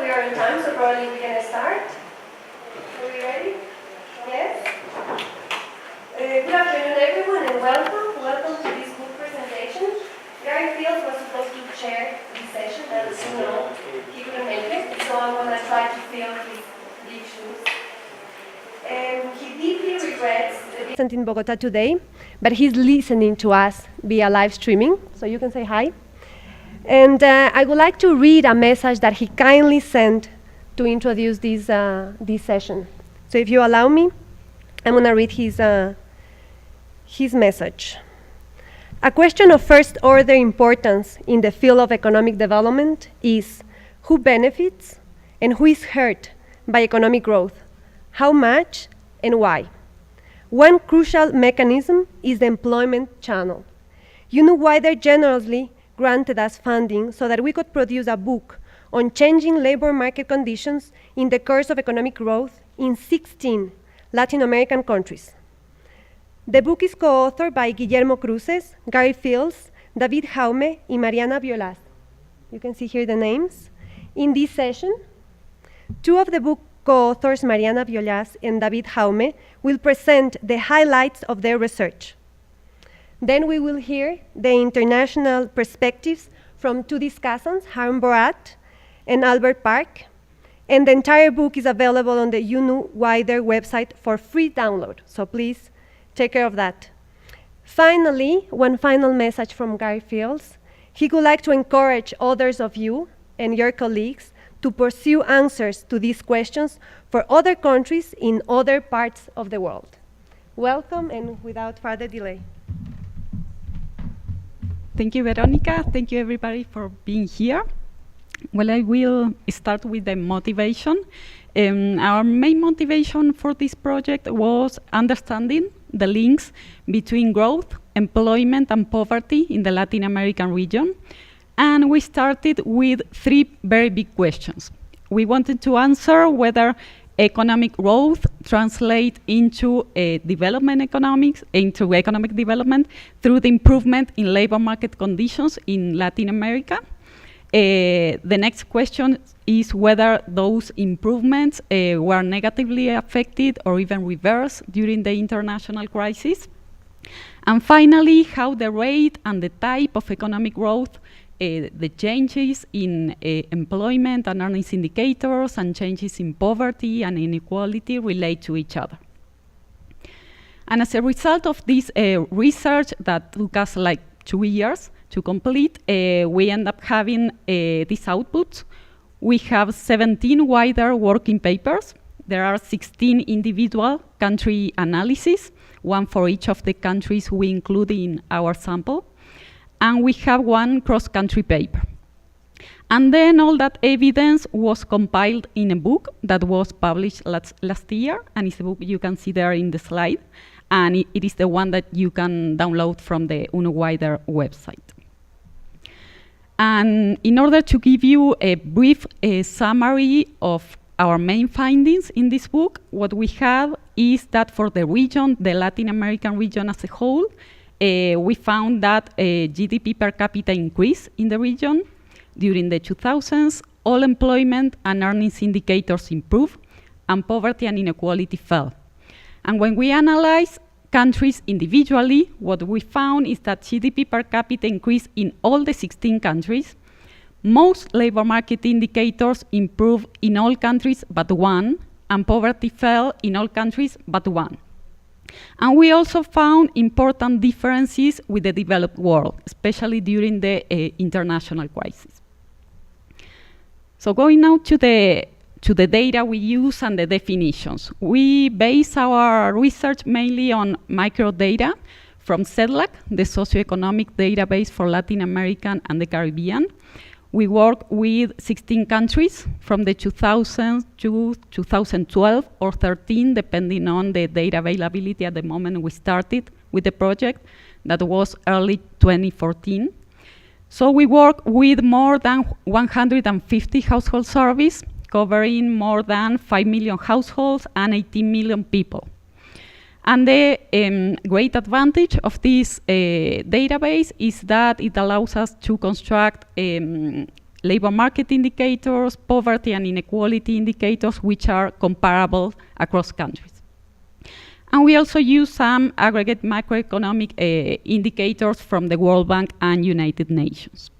we are on time, so probably we're going to start. Are we ready? Yes? Good afternoon, everyone, and welcome. Welcome to this book presentation. Gary Fields was supposed to chair this session, and as you know, he couldn't make it, so I'm going to try to fill his big shoes. He deeply regrets being in Bogota today, but he's listening to us via live streaming, so you can say hi. And I would like to read a message that he kindly sent to introduce this session. So if you allow me, I'm going to read his message. A question of first order importance in the field of economic development is who benefits and who is hurt by economic growth, how much and why. One crucial mechanism is the employment channel. UNO-WIDER generously granted us funding so that we could produce a book on changing labor market conditions in the course of economic growth in 16 Latin American countries. The book is co-authored by Guillermo Cruces, Gary Fields, David Jaume, and Mariana Viollaz. You can see here the names. In this session, two of the book co-authors, Mariana Viollaz and David Jaume, will present the highlights of their research. Then we will hear the international perspectives from two discussants, Haroon Bhorat and Albert Park, and the entire book is available on the UNO-WIDER website for free download, so please take care of that. Finally, one final message from Gary Fields. He would like to encourage others of you and your colleagues to pursue answers to these questions for other countries in other parts of the world. Welcome, and without further delay. Thank you, Veronica. Thank you, everybody, for being here. Well, I will start with the motivation. Our main motivation for this project was understanding the links between growth, employment, and poverty in the Latin American region. And we started with three very big questions. We wanted to answer whether economic growth translate into economic development through the improvement in labor market conditions in Latin America. The next question is whether those improvements were negatively affected or even reversed during the international crisis. And finally, how the rate and the type of economic growth, the changes in employment and earnings indicators and changes in poverty and inequality relate to each other. And as a result of this research that took us like 2 years to complete, we end up having these outputs. We have 17 wider working papers. There are 16 individual country analyses, one for each of the countries we include in our sample. And we have one cross-country paper. And then all that evidence was compiled in a book that was published last year, and it's a book you can see there in the slide, and it is the one that you can download from the UNO-WIDER website. And in order to give you a brief summary of our main findings in this book, what we have is that for the region, the Latin American region as a whole, we found that GDP per capita increased in the region. During the 2000s, all employment and earnings indicators improved, and poverty and inequality fell. And when we analyze countries individually, what we found is that GDP per capita increased in all the 16 countries. Most labor market indicators improved in all countries but one, and poverty fell in all countries but one. And we also found important differences with the developed world, especially during the international crisis. So going now to the data we use and the definitions. We base our research mainly on microdata from CEDLAC, the socioeconomic database for Latin American and the Caribbean. We work with 16 countries from the 2000 to 2012 or 13, depending on the data availability at the moment we started with the project. That was early 2014. So we work with more than 150 household surveys, covering more than 5 million households and 18 million people. And the great advantage of this database is that it allows us to construct labor market indicators, poverty and inequality indicators, which are comparable across countries. And we also use some aggregate macroeconomic indicators from the World Bank and United Nations.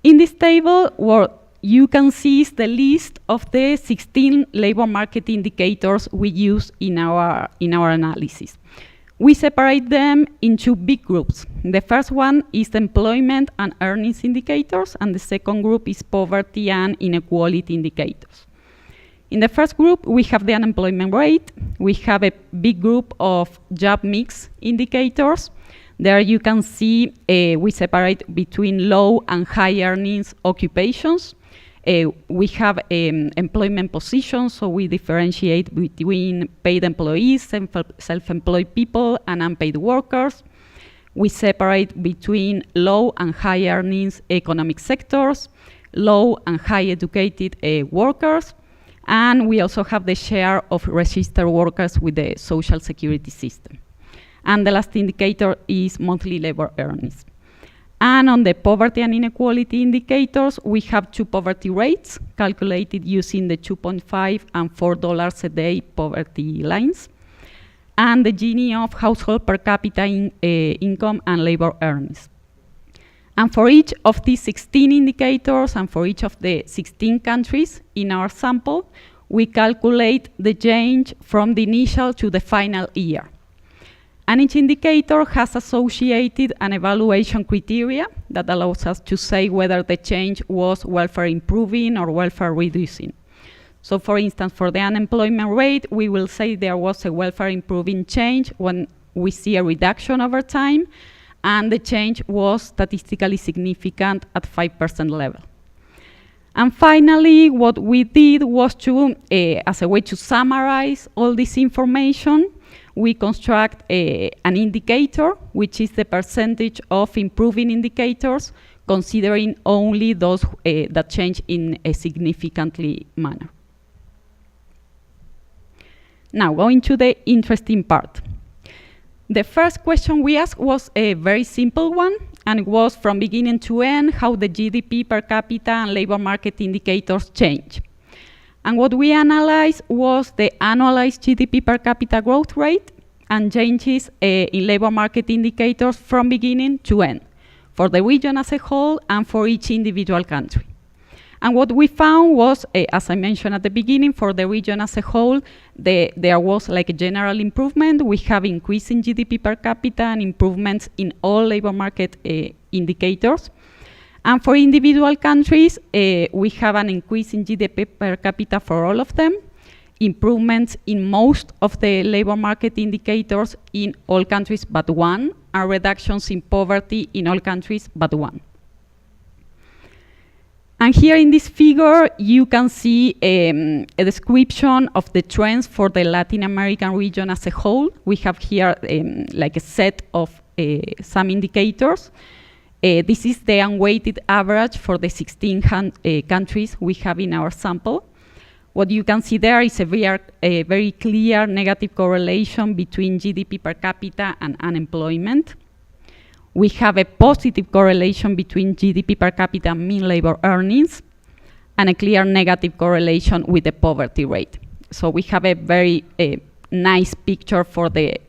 In this table, what you can see is the list of the 16 labor market indicators we use in our analysis. We separate them into big groups. The first one is the employment and earnings indicators, and the second group is poverty and inequality indicators. In the first group, we have the unemployment rate. We have a big group of job mix indicators. There you can see we separate between low and high earnings occupations. We have employment positions, so we differentiate between paid employees, self-employed people, and unpaid workers. We separate between low and high earnings economic sectors, low and high educated workers, and we also have the share of registered workers with the social security system. And the last indicator is monthly labor earnings. And on the poverty and inequality indicators, we have two poverty rates calculated using the $2.5 and $4 a day poverty lines, and the Gini of household per capita income and labor earnings. And for each of these 16 indicators and for each of the 16 countries in our sample, we calculate the change from the initial to the final year. And each indicator has associated an evaluation criteria that allows us to say whether the change was welfare improving or welfare reducing. So for instance, for the unemployment rate, we will say there was a welfare improving change when we see a reduction over time, and the change was statistically significant at 5% level. And finally, what we did was to, as a way to summarize all this information, we construct an indicator, which is the percentage of improving indicators, considering only those that change in a significantly manner. Now, going to the interesting part. The first question we asked was a very simple one, and it was from beginning to end how the GDP per capita and labor market indicators change. And what we analyzed was the annualized GDP per capita growth rate and changes in labor market indicators from beginning to end, for the region as a whole and for each individual country. And what we found was, as I mentioned at the beginning, for the region as a whole, there was like a general improvement. We have increase in GDP per capita and improvements in all labor market indicators. And for individual countries, we have an increase in GDP per capita for all of them, improvements in most of the labor market indicators in all countries but one, and reductions in poverty in all countries but one. And here in this figure, you can see a description of the trends for the Latin American region as a whole. We have here like a set of some indicators. This is the unweighted average for the 16 countries we have in our sample. What you can see there is a very clear negative correlation between GDP per capita and unemployment. We have a positive correlation between GDP per capita and mean labor earnings, and a clear negative correlation with the poverty rate. So we have a very nice picture for the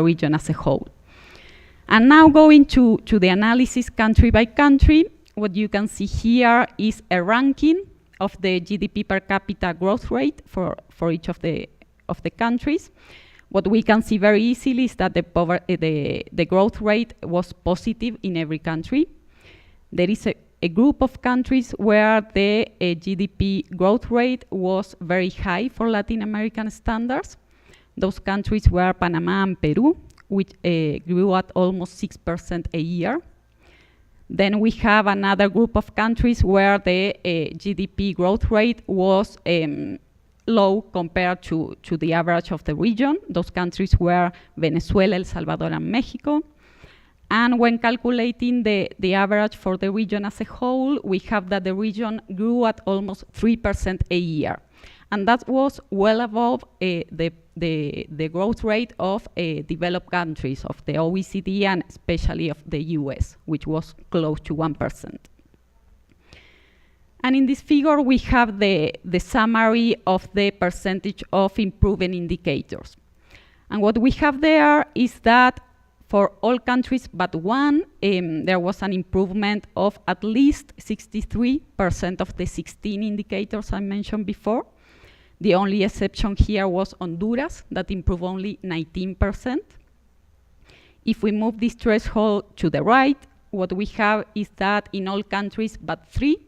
region as a whole. And now going to the analysis country by country, what you can see here is a ranking of the GDP per capita growth rate for each of the countries. What we can see very easily is that the growth rate was positive in every country. There is a group of countries where the GDP growth rate was very high for Latin American standards. Those countries were Panama and Peru, which grew at almost 6% a year. Then we have another group of countries where the GDP growth rate was low compared to the average of the region. Those countries were Venezuela, El Salvador, and Mexico. And when calculating the average for the region as a whole, we have that the region grew at almost 3% a year. And that was well above the growth rate of developed countries, of the OECD and especially of the US, which was close to 1%. And in this figure, we have the summary of the percentage of improving indicators. And what we have there is that for all countries but one, there was an improvement of at least 63% of the 16 indicators I mentioned before. The only exception here was Honduras, that improved only 19%. If we move this threshold to the right, what we have is that in all countries but 3,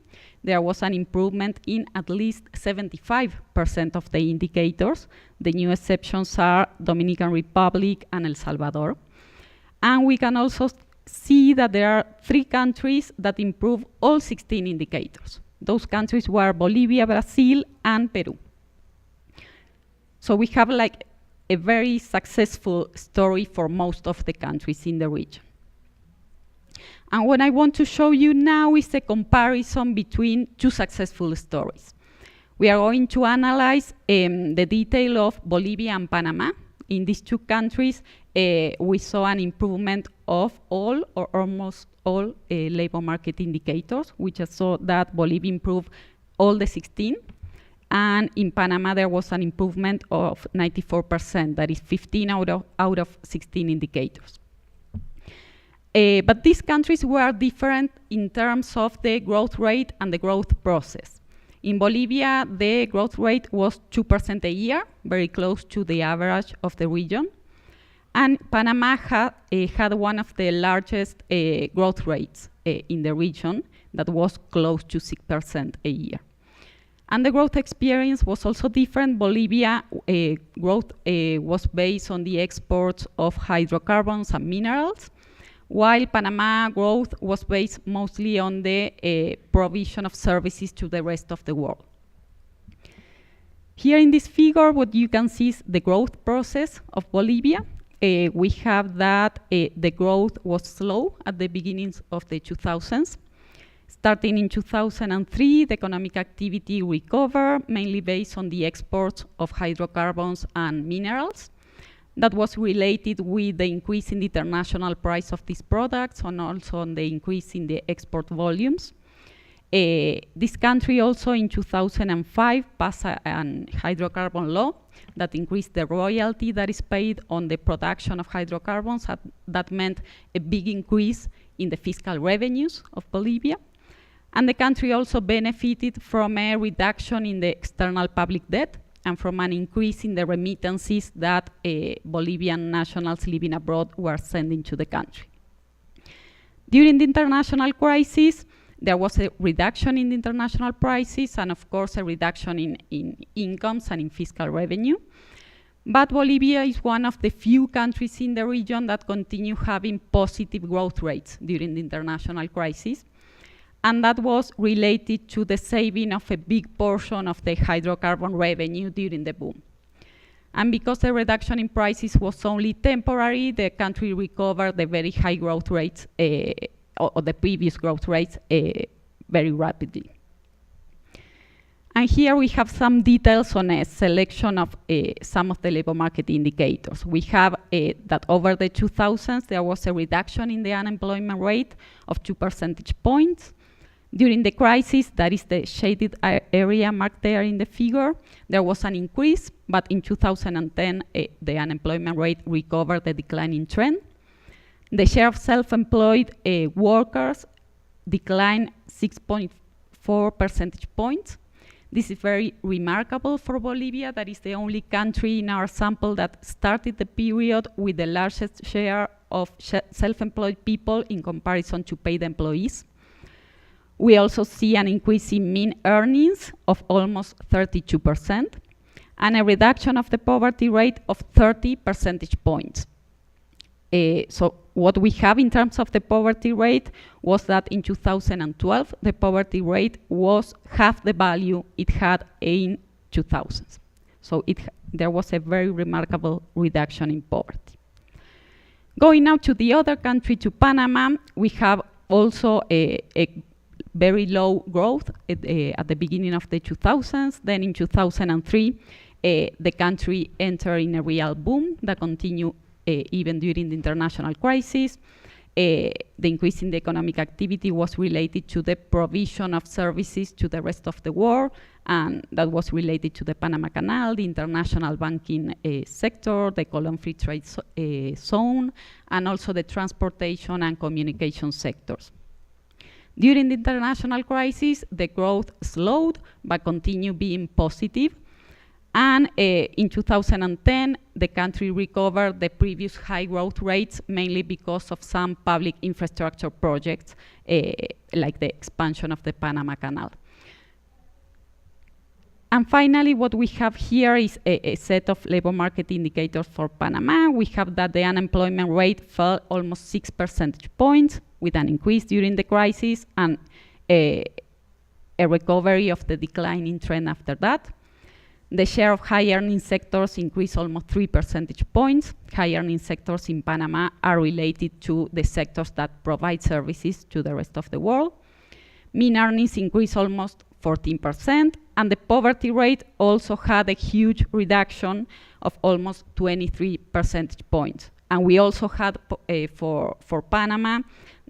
there was an improvement in at least 75% of the indicators. The new exceptions are Dominican Republic and El Salvador. And we can also see that there are 3 countries that improve all 16 indicators. Those countries were Bolivia, Brazil, and Peru. So we have like a very successful story for most of the countries in the region. And what I want to show you now is a comparison between 2 successful stories. We are going to analyze the detail of Bolivia and Panama. In these 2 countries, we saw an improvement of all or almost all labor market indicators. We just saw that Bolivia improved all the 16. And in Panama, there was an improvement of 94%, that is 15 out of 16 indicators. But these countries were different in terms of the growth rate and the growth process. In Bolivia, the growth rate was 2% a year, very close to the average of the region. And Panama had one of the largest growth rates in the region, that was close to 6% a year. And the growth experience was also different. Bolivia growth was based on the exports of hydrocarbons and minerals, while Panama growth was based mostly on the provision of services to the rest of the world. Here in this figure, what you can see is the growth process of Bolivia. We have that the growth was slow at the beginnings of the 2000s. Starting in 2003, the economic activity recovered, mainly based on the exports of hydrocarbons and minerals. That was related with the increase in the international price of these products and also on the increase in the export volumes. This country also in 2005 passed an hydrocarbon law that increased the royalty that is paid on the production of hydrocarbons. That meant a big increase in the fiscal revenues of Bolivia. And the country also benefited from a reduction in the external public debt and from an increase in the remittances that Bolivian nationals living abroad were sending to the country. During the international crisis, there was a reduction in the international prices and, of course, a reduction in incomes and in fiscal revenue. But Bolivia is one of the few countries in the region that continue having positive growth rates during the international crisis. And that was related to the saving of a big portion of the hydrocarbon revenue during the boom. And because the reduction in prices was only temporary, the country recovered the very high growth rates, or the previous growth rates, very rapidly. And here we have some details on a selection of some of the labor market indicators. We have that over the 2000s, there was a reduction in the unemployment rate of 2 percentage points. During the crisis, that is the shaded area marked there in the figure, there was an increase, but in 2010, the unemployment rate recovered the declining trend. The share of self-employed workers declined 6.4 percentage points. This is very remarkable for Bolivia. That is the only country in our sample that started the period with the largest share of self-employed people in comparison to paid employees. We also see an increase in mean earnings of almost 32% and a reduction of the poverty rate of 30 percentage points. So what we have in terms of the poverty rate was that in 2012, the poverty rate was half the value it had in 2000. So there was a very remarkable reduction in poverty. Going now to the other country, to Panama, we have also a very low growth at the beginning of the 2000s. Then in 2003, the country entered in a real boom that continued even during the international crisis. the increase in the economic activity was related to the provision of services to the rest of the world, and that was related to the Panama Canal, the international banking sector, the colon free trade zone, and also the transportation and communication sectors. During the international crisis, the growth slowed but continued being positive. And in 2010, the country recovered the previous high growth rates, mainly because of some public infrastructure projects, like the expansion of the Panama Canal. And finally, what we have here is a set of labor market indicators for Panama. We have that the unemployment rate fell almost 6 percentage points, with an increase during the crisis and a recovery of the declining trend after that. The share of high-earning sectors increased almost 3 percentage points. High-earning sectors in Panama are related to the sectors that provide services to the rest of the world. Mean earnings increased almost 14%, and the poverty rate also had a huge reduction of almost 23 percentage points. And we also had, for Panama,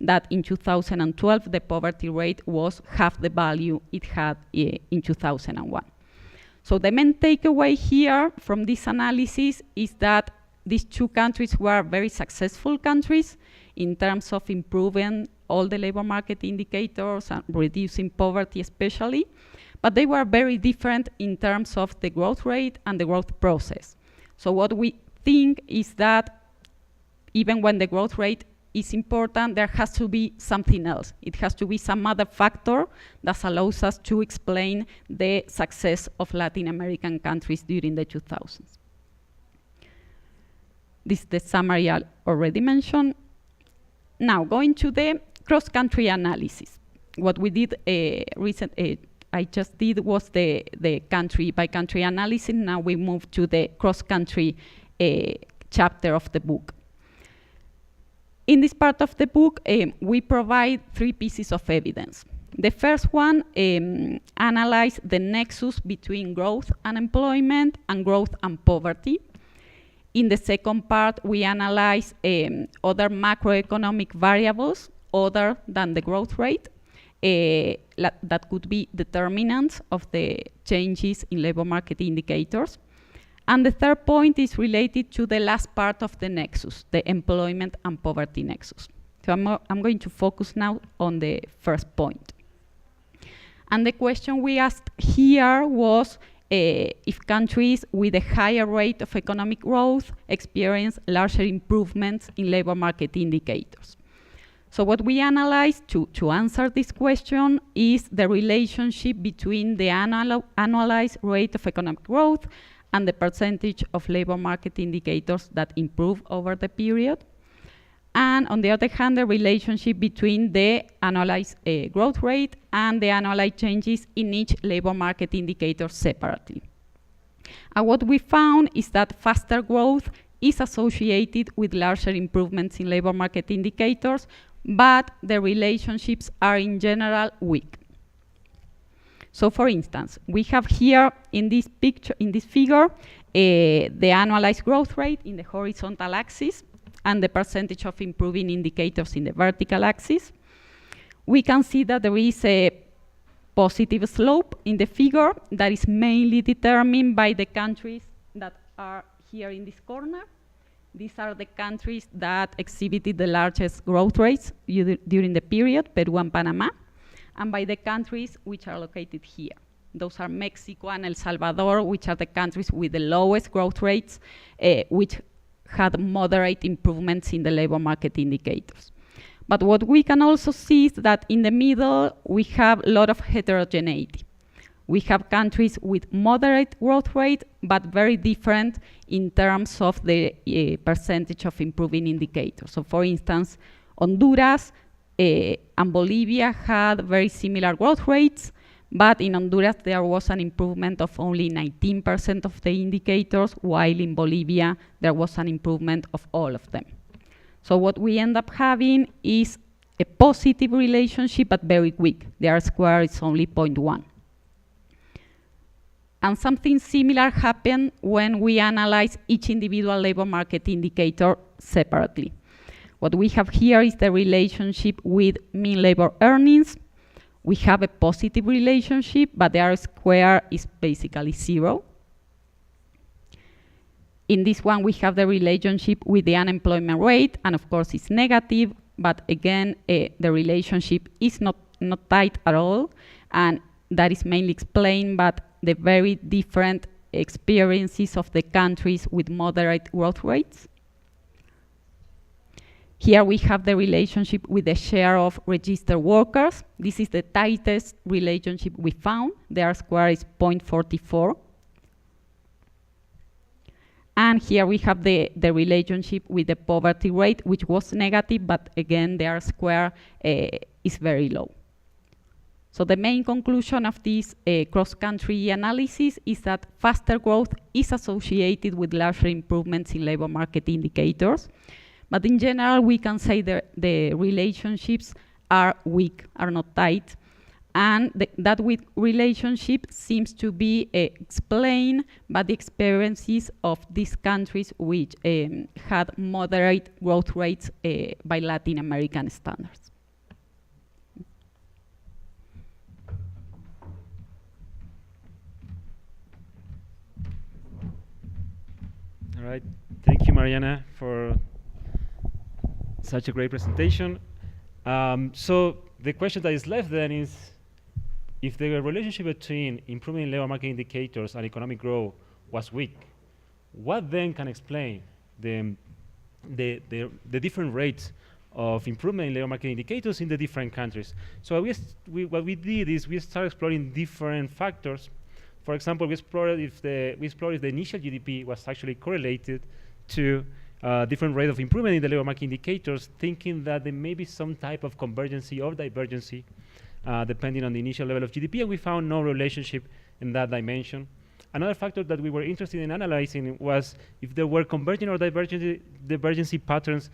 that in 2012, the poverty rate was half the value it had in 2001. So the main takeaway here from this analysis is that these two countries were very successful countries in terms of improving all the labor market indicators and reducing poverty especially, but they were very different in terms of the growth rate and the growth process. So what we think is that even when the growth rate is important, there has to be something else. It has to be some other factor that allows us to explain the success of Latin American countries during the 2000s. This is the summary I already mentioned. Now, going to the cross-country analysis. What we did I just did was the country-by-country analysis. Now we move to the cross-country chapter of the book. In this part of the book, we provide 3 pieces of evidence. The first one analyzes the nexus between growth and employment and growth and poverty. In the second part, we analyze other macroeconomic variables other than the growth rate that could be determinants of the changes in labor market indicators. And the third point is related to the last part of the nexus, the employment and poverty nexus. So I'm going to focus now on the first point. And the question we asked here was if countries with a higher rate of economic growth experience larger improvements in labor market indicators. So what we analyzed to answer this question is the relationship between the annualized rate of economic growth and the percentage of labor market indicators that improve over the period. And on the other hand, the relationship between the annualized growth rate and the annualized changes in each labor market indicator separately. And what we found is that faster growth is associated with larger improvements in labor market indicators, but the relationships are in general weak. So for instance, we have here in this picture, in this figure, the annualized growth rate in the horizontal axis and the percentage of improving indicators in the vertical axis. We can see that there is a positive slope in the figure that is mainly determined by the countries that are here in this corner. These are the countries that exhibited the largest growth rates during the period, Peru and Panama, and by the countries which are located here. Those are Mexico and El Salvador, which are the countries with the lowest growth rates, which had moderate improvements in the labor market indicators. But what we can also see is that in the middle, we have a lot of heterogeneity. We have countries with moderate growth rate, but very different in terms of the percentage of improving indicators. So for instance, Honduras and Bolivia had very similar growth rates, but in Honduras there was an improvement of only 19% of the indicators, while in Bolivia there was an improvement of all of them. So what we end up having is a positive relationship, but very weak. The R-square is only 0.1. And something similar happened when we analyze each individual labor market indicator separately. What we have here is the relationship with mean labor earnings. We have a positive relationship, but the R-square is basically 0. In this one, we have the relationship with the unemployment rate, and of course it's negative, but again, the relationship is not tight at all, and that is mainly explained by the very different experiences of the countries with moderate growth rates. Here we have the relationship with the share of registered workers. This is the tightest relationship we found. The R-square is 0.44. And here we have the relationship with the poverty rate, which was negative, but again, the R-square is very low. So the main conclusion of this cross-country analysis is that faster growth is associated with larger improvements in labor market indicators. But in general, we can say that the relationships are weak, are not tight. And that weak relationship seems to be explained by the experiences of these countries which had moderate growth rates by Latin American standards. All right, thank you, Mariana, for such a great presentation. So the question that is left then is, if the relationship between improvement in labor market indicators and economic growth was weak, what then can explain the different rates of improvement in labor market indicators in the different countries? So what we did is we started exploring different factors. For example, we explored if the initial GDP was actually correlated to different rate of improvement in the labor market indicators, thinking that there may be some type of convergency or divergency depending on the initial level of GDP, and we found no relationship in that dimension. Another factor that we were interested in analyzing was if there were convergent or divergency patterns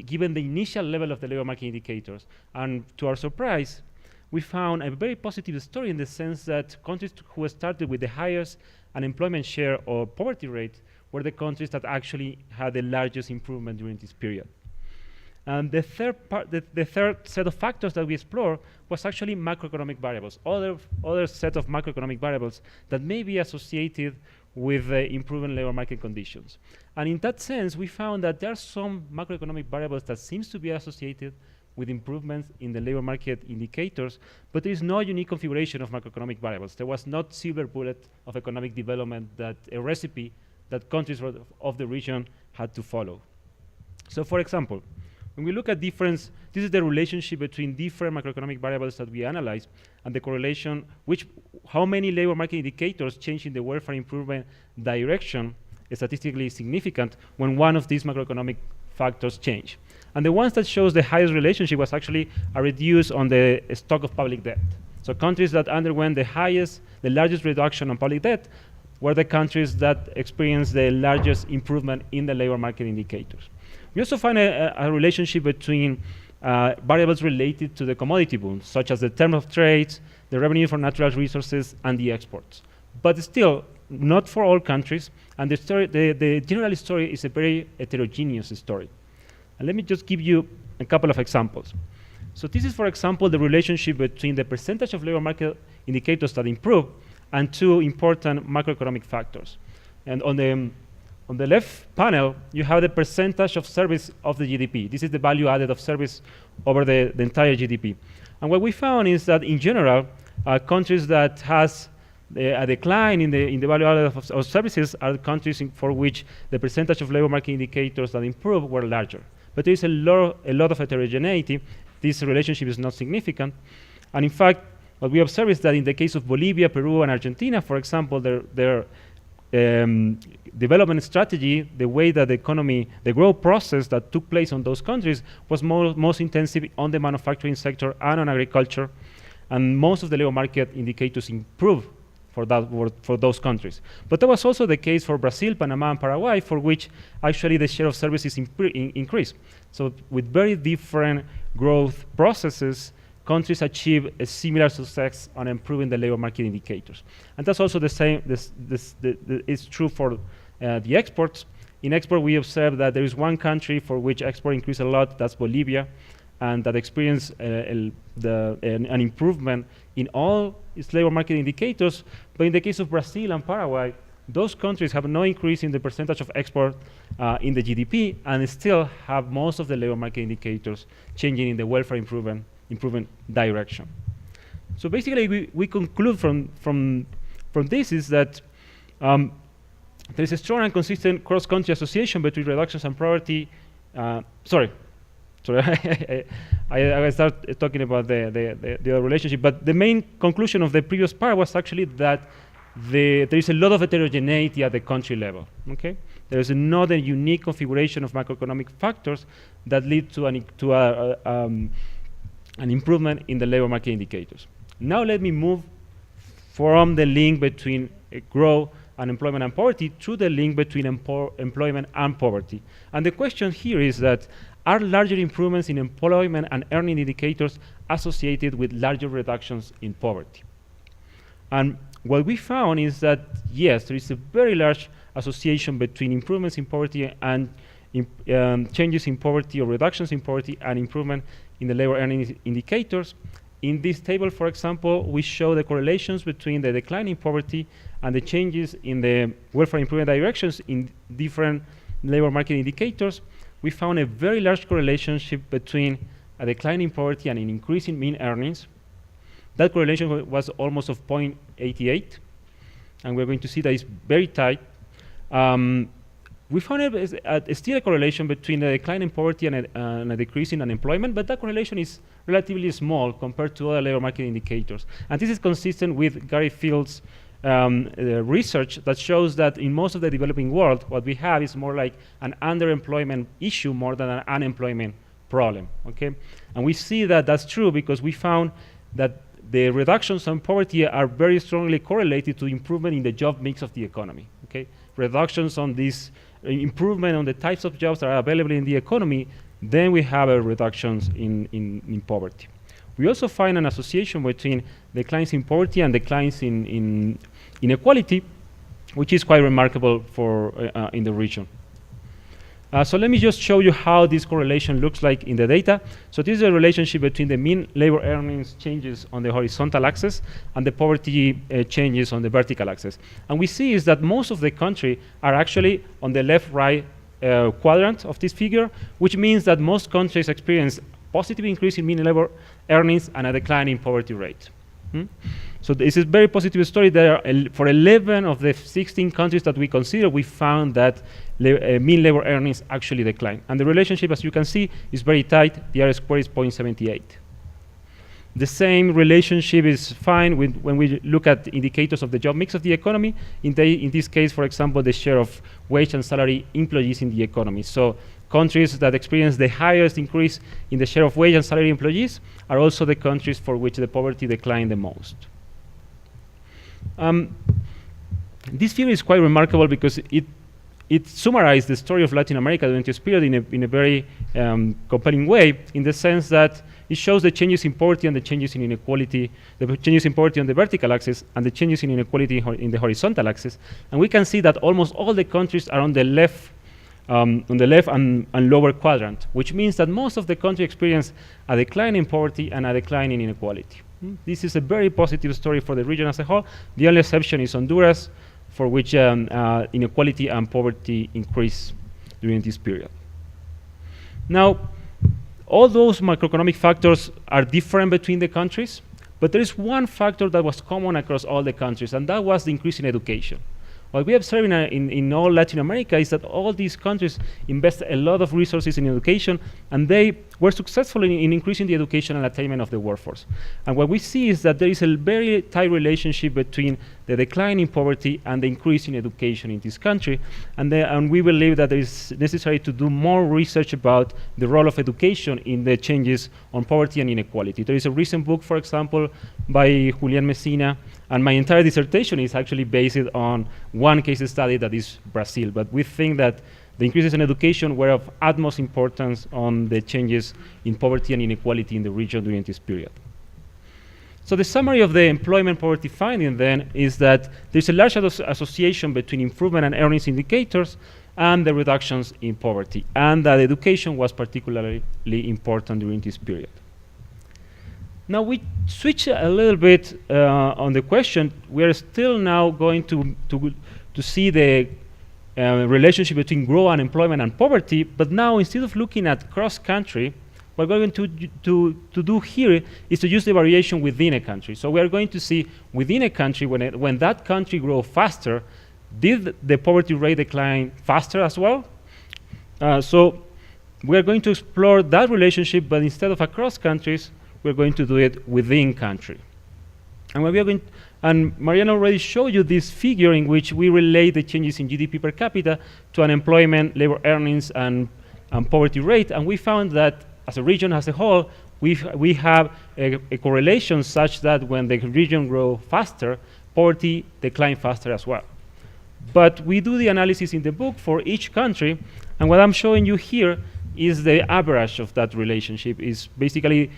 given the initial level of the labor market indicators. And to our surprise, we found a very positive story in the sense that countries who started with the highest unemployment share or poverty rate were the countries that actually had the largest improvement during this period. And the third set of factors that we explored was actually macroeconomic variables, other set of macroeconomic variables that may be associated with improving labor market conditions. And in that sense, we found that there are some macroeconomic variables that seems to be associated with improvements in the labor market indicators, but there is no unique configuration of macroeconomic variables. There was not silver bullet of economic development, that a recipe that countries of the region had to follow. So for example, when we look at difference, this is the relationship between different macroeconomic variables that we analyze and the correlation, how many labor market indicators change in the welfare improvement direction is statistically significant when one of these macroeconomic factors change. And the ones that shows the highest relationship was actually a reduce on the stock of public debt. So countries that underwent the largest reduction on public debt were the countries that experienced the largest improvement in the labor market indicators. We also find a relationship between variables related to the commodity boom, such as the term of trade, the revenue from natural resources, and the exports. But still, not for all countries, and the general story is a very heterogeneous story. And let me just give you a couple of examples. So this is, for example, the relationship between the percentage of labor market indicators that improve and two important macroeconomic factors. And on the left panel, you have the percentage of service of the GDP. This is the value added of service over the entire GDP. And what we found is that in general, countries that has a decline in the value added of services are countries for which the percentage of labor market indicators that improve were larger. But there is a lot of heterogeneity. This relationship is not significant. And in fact, what we observe is that in the case of Bolivia, Peru, and Argentina, for example, their development strategy, the way that the growth process that took place on those countries was most intensive on the manufacturing sector and on agriculture, and most of the labor market indicators improved for those countries. But that was also the case for Brazil, Panama, and Paraguay, for which actually the share of services increased. So with very different growth processes, countries achieve a similar success on improving the labor market indicators. And that's also the same, it's true for the exports. In export, we observe that there is one country for which export increased a lot, that's Bolivia, and that experienced an improvement in all its labor market indicators. But in the case of Brazil and Paraguay, those countries have no increase in the percentage of export in the GDP, and still have most of the labor market indicators changing in the welfare improvement direction. So basically, we conclude from this is that there is a strong and consistent cross-country association between reductions and poverty. Sorry, I start talking about the relationship, but the main conclusion of the previous part was actually that there is a lot of heterogeneity at the country level. Okay, there is not a unique configuration of macroeconomic factors that lead to an improvement in the labor market indicators. Now let me move from the link between growth, unemployment, and poverty to the link between employment and poverty. And the question here is that, are larger improvements in employment and earning indicators associated with larger reductions in poverty? And what we found is that, yes, there is a very large association between improvements in poverty and changes in poverty or reductions in poverty and improvement in the labor earning indicators. In this table, for example, we show the correlations between the decline in poverty and the changes in the welfare improvement directions in different labor market indicators. We found a very large correlation between a decline in poverty and an increase in mean earnings. That correlation was almost of 0.88, and we're going to see that it's very tight. We found still a correlation between a decline in poverty and a decrease in unemployment, but that correlation is relatively small compared to other labor market indicators. And this is consistent with Gary Field's research that shows that in most of the developing world, what we have is more like an underemployment issue more than an unemployment problem. Okay, and we see that that's true because we found that the reductions in poverty are very strongly correlated to improvement in the job mix of the economy. Okay, reductions on this improvement on the types of jobs that are available in the economy, then we have a reductions in poverty. We also find an association between declines in poverty and declines in inequality, which is quite remarkable for in the region. So let me just show you how this correlation looks like in the data. So this is a relationship between the mean labor earnings changes on the horizontal axis and the poverty changes on the vertical axis. And we see is that most of the country are actually on the left-right quadrant of this figure, which means that most countries experience positive increase in mean labor earnings and a decline in poverty rate. So this is a very positive story. There are for 11 of the 16 countries that we consider, we found that mean labor earnings actually decline. And the relationship, as you can see, is very tight. The R-squared is 0.78. The same relationship is fine when we look at indicators of the job mix of the economy. In this case, for example, the share of wage and salary employees in the economy. So countries that experience the highest increase in the share of wage and salary employees are also the countries for which the poverty declined the most. This figure is quite remarkable because it summarized the story of Latin America during this period in a very compelling way, in the sense that it shows the changes in poverty and the changes in inequality, the changes in poverty on the vertical axis and the changes in inequality in the horizontal axis. And we can see that almost all the countries are on the left and lower quadrant, which means that most of the countries experience a decline in poverty and a decline in inequality. This is a very positive story for the region as a whole. The only exception is Honduras, for which inequality and poverty increase during this period. Now, all those macroeconomic factors are different between the countries, but there is one factor that was common across all the countries, and that was the increase in education. What we observe in all Latin America is that all these countries invest a lot of resources in education, and they were successful in increasing the education and attainment of the workforce. And what we see is that there is a very tight relationship between the decline in poverty and the increase in education in this country. And we believe that it is necessary to do more research about the role of education in the changes on poverty and inequality. There is a recent book, for example, by Julian Messina, and my entire dissertation is actually based on one case study that is Brazil. But we think that the increases in education were of utmost importance on the changes in poverty and inequality in the region during this period. So the summary of the employment poverty finding then is that there's a large association between improvement and earnings indicators and the reductions in poverty, and that education was particularly important during this period. Now we switch a little bit on the question. We are still now going to see the relationship between growth, unemployment, and poverty, but now instead of looking at cross-country, what we're going to do here is to use the variation within a country. So we are going to see within a country, when that country grows faster, did the poverty rate decline faster as well? So we are going to explore that relationship, but instead of across countries, we're going to do it within country. And we are going and Mariana already showed you this figure in which we relate the changes in GDP per capita to unemployment, labor earnings, and poverty rate. And we found that as a region as a whole, we have a correlation such that when the region grows faster, poverty declines faster as well. But we do the analysis in the book for each country, and what I'm showing you here is the average of that relationship. Is basically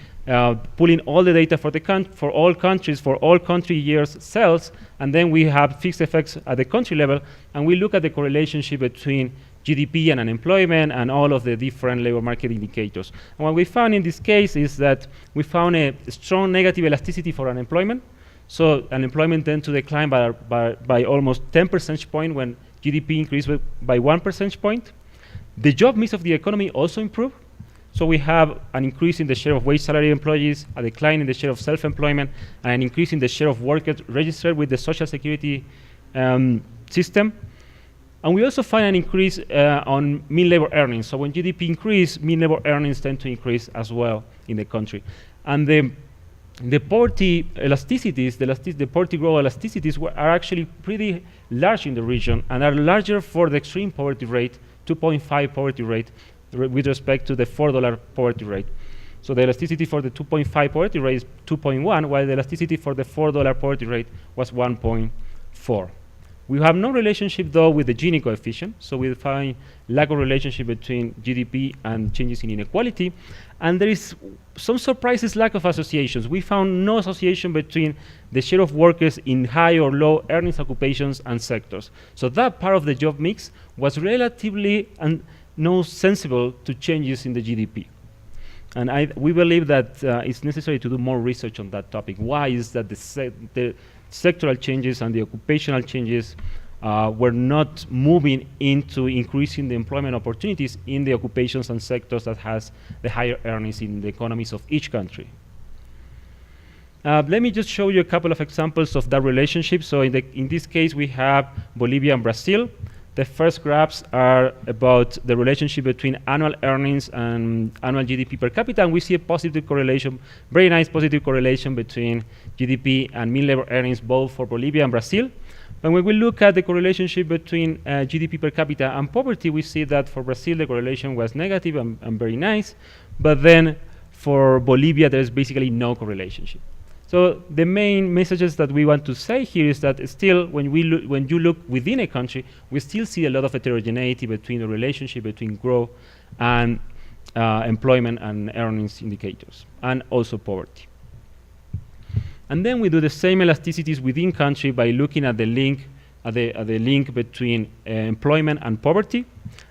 pulling all the data for all countries, for all country years sales, and then we have fixed effects at the country level, and we look at the correlation between GDP and unemployment and all of the different labor market indicators. And what we found in this case is that we found a strong negative elasticity for unemployment. So unemployment tends to decline by almost 10 percentage points when GDP increased by 1 percentage point. The job mix of the economy also improved. So we have an increase in the share of wage salary employees, a decline in the share of self-employment, and an increase in the share of workers registered with the social security system. And we also find an increase on mean labor earnings. So when GDP increases, mean labor earnings tend to increase as well in the country. And the poverty elasticities, the poverty growth elasticities are actually pretty large in the region and are larger for the extreme poverty rate, 2.5 poverty rate, with respect to the $4 poverty rate. So the elasticity for the 2.5 poverty rate is 2.1, while the elasticity for the $4 poverty rate was 1.4. We have no relationship, though, with the Gini coefficient, so we find lack of relationship between GDP and changes in inequality. And there is some surprises lack of associations. We found no association between the share of workers in high or low earnings occupations and sectors. So that part of the job mix was relatively no sensible to changes in the GDP. And we believe that it's necessary to do more research on that topic. Why is that the sectoral changes and the occupational changes were not moving into increasing the employment opportunities in the occupations and sectors that has the higher earnings in the economies of each country? Let me just show you a couple of examples of that relationship. So in this case, we have Bolivia and Brazil. The first graphs are about the relationship between annual earnings and annual GDP per capita, and we see a positive correlation, very nice positive correlation between GDP and mean labor earnings, both for Bolivia and Brazil. But when we look at the correlation between GDP per capita and poverty, we see that for Brazil, the correlation was negative and very nice, but then for Bolivia, there's basically no correlation. So the main messages that we want to say here is that still, when you look within a country, we still see a lot of heterogeneity between the relationship between growth and employment and earnings indicators, and also poverty. And then we do the same elasticities within country by looking at the link between employment and poverty,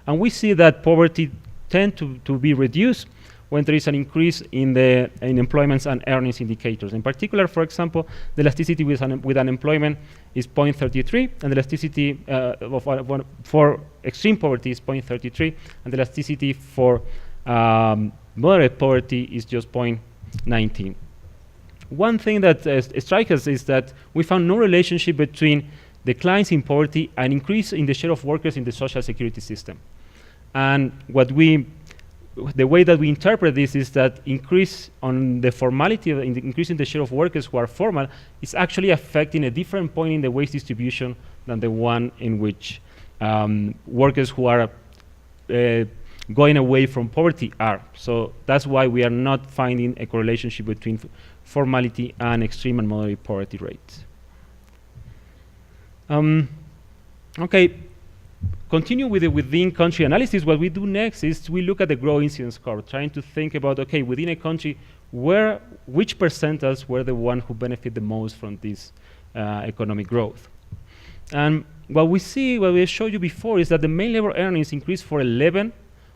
and we see that poverty tend to be reduced when there is an increase in employment and earnings indicators. In particular, for example, the elasticity with unemployment is 0.33, and the elasticity for extreme poverty is 0.33, and the elasticity for moderate poverty is just 0.19. One thing that strikes us is that we found no relationship between declines in poverty and increase in the share of workers in the social security system. And the way that we interpret this is that increase on the formality, increasing the share of workers who are formal, is actually affecting a different point in the wage distribution than the one in which workers who are going away from poverty are. So that's why we are not finding a correlation between formality and extreme and moderate poverty rates. Okay. Continue with the within-country analysis. What we do next is we look at the growth incidence curve, trying to think about, okay, within a country, which percentiles were the one who benefit the most from this economic growth. And what we see, what we showed you before, is that the main labor earnings increased for 11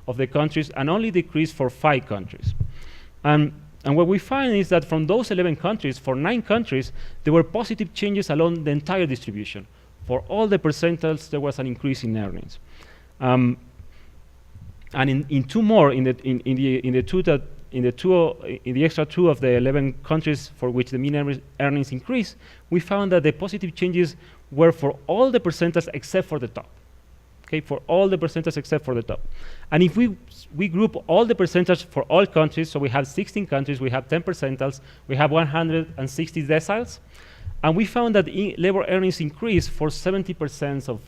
of the countries and only decreased for 5 countries. And what we find is that from those 11 countries, for 9 countries, there were positive changes along the entire distribution. For all the percentiles, there was an increase in earnings. And in 2 more, in the extra 2 of the 11 countries for which the mean earnings increased, we found that the positive changes were for all the percentiles except for the top. Okay, for all the percentiles except for the top. And if we group all the percentages for all countries, so we have 16 countries, we have 10 percentiles, we have 160 deciles, and we found that labor earnings increased for 70% of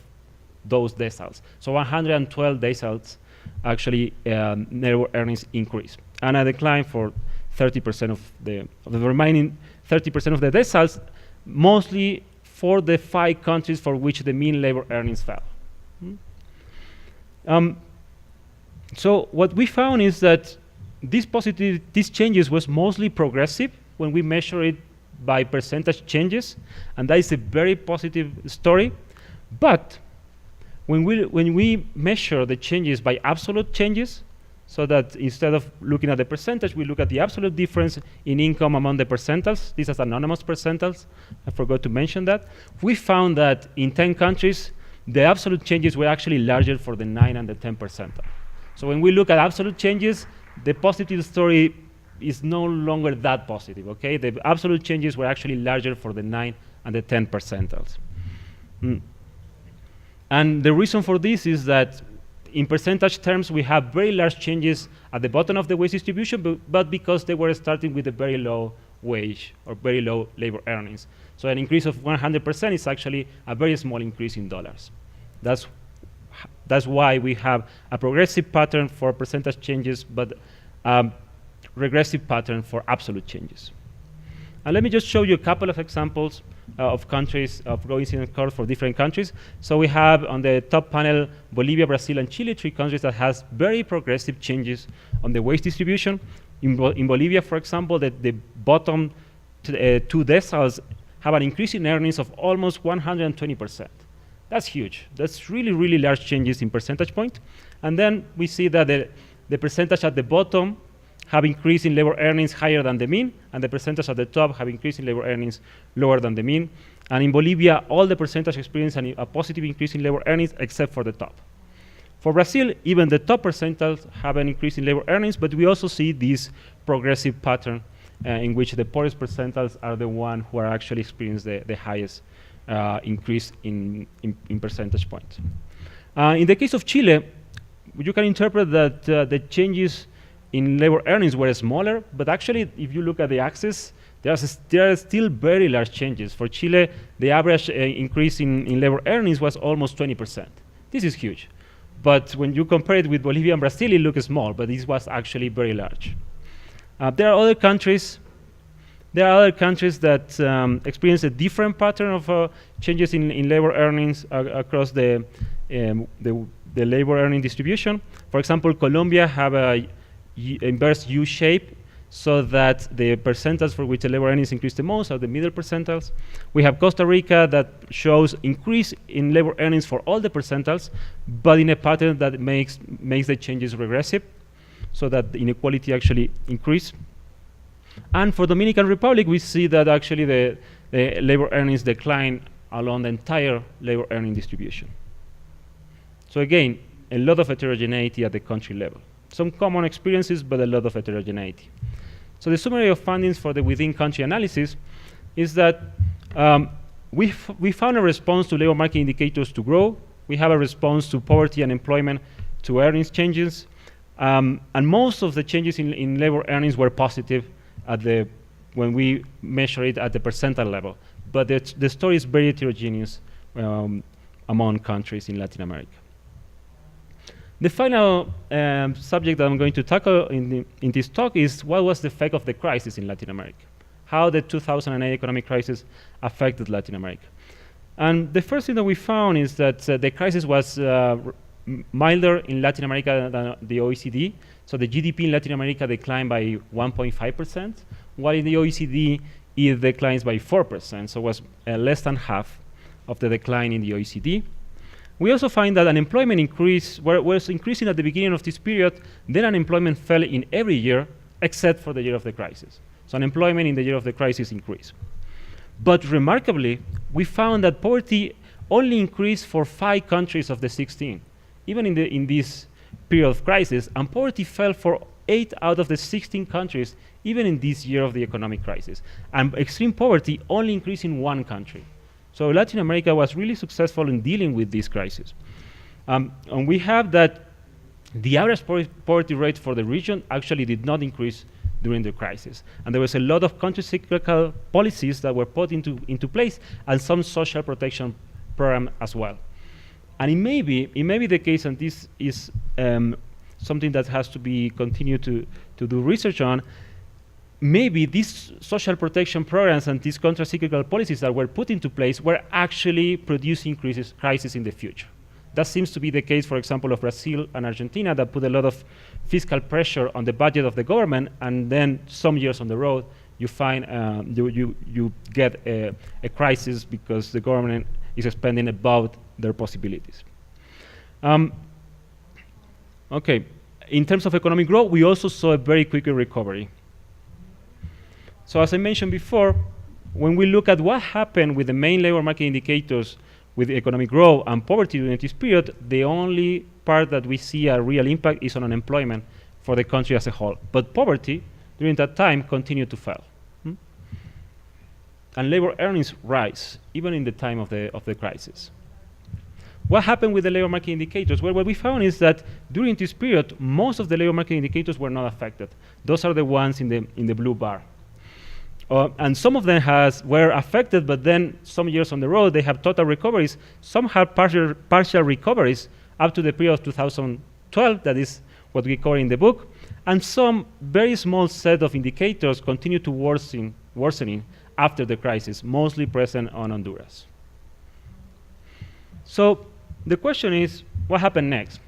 those deciles. So 112 deciles actually labor earnings increase, and a decline for 30% of the remaining 30% of the deciles, mostly for the 5 countries for which the mean labor earnings fell. So what we found is that these changes was mostly progressive when we measure it by percentage changes, and that is a very positive story. But when we measure the changes by absolute changes, so that instead of looking at the percentage, we look at the absolute difference in income among the percentiles. These are anonymous percentiles. I forgot to mention that. We found that in 10 countries, the absolute changes were actually larger for the 9 and the 10 percentile. So when we look at absolute changes, the positive story is no longer that positive, okay? The absolute changes were actually larger for the 9 and the 10 percentiles. And the reason for this is that in percentage terms, we have very large changes at the bottom of the wage distribution, but because they were starting with a very low wage or very low labor earnings. So an increase of 100% is actually a very small increase in dollars. That's why we have a progressive pattern for percentage changes, but regressive pattern for absolute changes. And let me just show you a couple of examples of countries, of low incidence curves for different countries. So we have on the top panel, Bolivia, Brazil, and Chile, 3 countries that has very progressive changes on the wage distribution. In Bolivia, for example, the bottom 2 deciles have an increase in earnings of almost 120%. That's huge. That's really, really large changes in percentage point. And then we see that the percentage at the bottom have increased in labor earnings higher than the mean, and the percentage at the top have increased in labor earnings lower than the mean. And in Bolivia, all the percentage experience a positive increase in labor earnings except for the top. For Brazil, even the top percentiles have an increase in labor earnings, but we also see this progressive pattern in which the poorest percentiles are the ones who are actually experiencing the highest increase in percentage points. In the case of Chile, you can interpret that the changes in labor earnings were smaller, but actually, if you look at the axis, there are still very large changes. For Chile, the average increase in labor earnings was almost 20%. This is huge. But when you compare it with Bolivia and Brazil, it looks small, but this was actually very large. There are other countries that experience a different pattern of changes in labor earnings across the labor earning distribution. For example, Colombia have a inverse U shape, so that the percentiles for which the labor earnings increase the most are the middle percentiles. We have Costa Rica that shows increase in labor earnings for all the percentiles, but in a pattern that makes the changes regressive, so that the inequality actually increase. And for Dominican Republic, we see that actually the labor earnings decline along the entire labor earning distribution. So again, a lot of heterogeneity at the country level. Some common experiences, but a lot of heterogeneity. So the summary of findings for the within-country analysis is that we found a response to labor market indicators to grow. We have a response to poverty and employment to earnings changes. And most of the changes in labor earnings were positive when we measure it at the percentile level. But the story is very heterogeneous among countries in Latin America. The final subject that I'm going to tackle in this talk is what was the effect of the crisis in Latin America, how the 2008 economic crisis affected Latin America. And the first thing that we found is that the crisis was milder in Latin America than the OECD. So the GDP in Latin America declined by 1.5%, while in the OECD it declines by 4%, so it was less than half of the decline in the OECD. We also find that unemployment was increasing at the beginning of this period, then unemployment fell in every year except for the year of the crisis. So unemployment in the year of the crisis increased. But remarkably, we found that poverty only increased for 5 countries of the 16, even in this period of crisis, and poverty fell for 8 out of the 16 countries, even in this year of the economic crisis. And extreme poverty only increased in 1 country. So Latin America was really successful in dealing with this crisis. And we have that the average poverty rate for the region actually did not increase during the crisis. And there was a lot of counter-cyclical policies that were put into place and some social protection program as well. And it may be the case, and this is something that has to be continued to do research on, maybe these social protection programs and these counter-cyclical policies that were put into place were actually producing crises in the future. That seems to be the case, for example, of Brazil and Argentina, that put a lot of fiscal pressure on the budget of the government, and then some years on the road, you find you get a crisis because the government is spending above their possibilities. Okay, in terms of economic growth, we also saw a very quick recovery. So as I mentioned before, when we look at what happened with the main labor market indicators with economic growth and poverty during this period, the only part that we see a real impact is on unemployment for the country as a whole. But poverty during that time continued to fall. And labor earnings rise, even in the time of the crisis. What happened with the labor market indicators? Well, what we found is that during this period, most of the labor market indicators were not affected. Those are the ones in the blue bar. And some of them were affected, but then some years on the road, they have total recoveries. Some have partial recoveries up to the period of 2012, that is what we cover in the book. And some very small set of indicators continue to worsening after the crisis, mostly present on Honduras. So the question is, what happened next?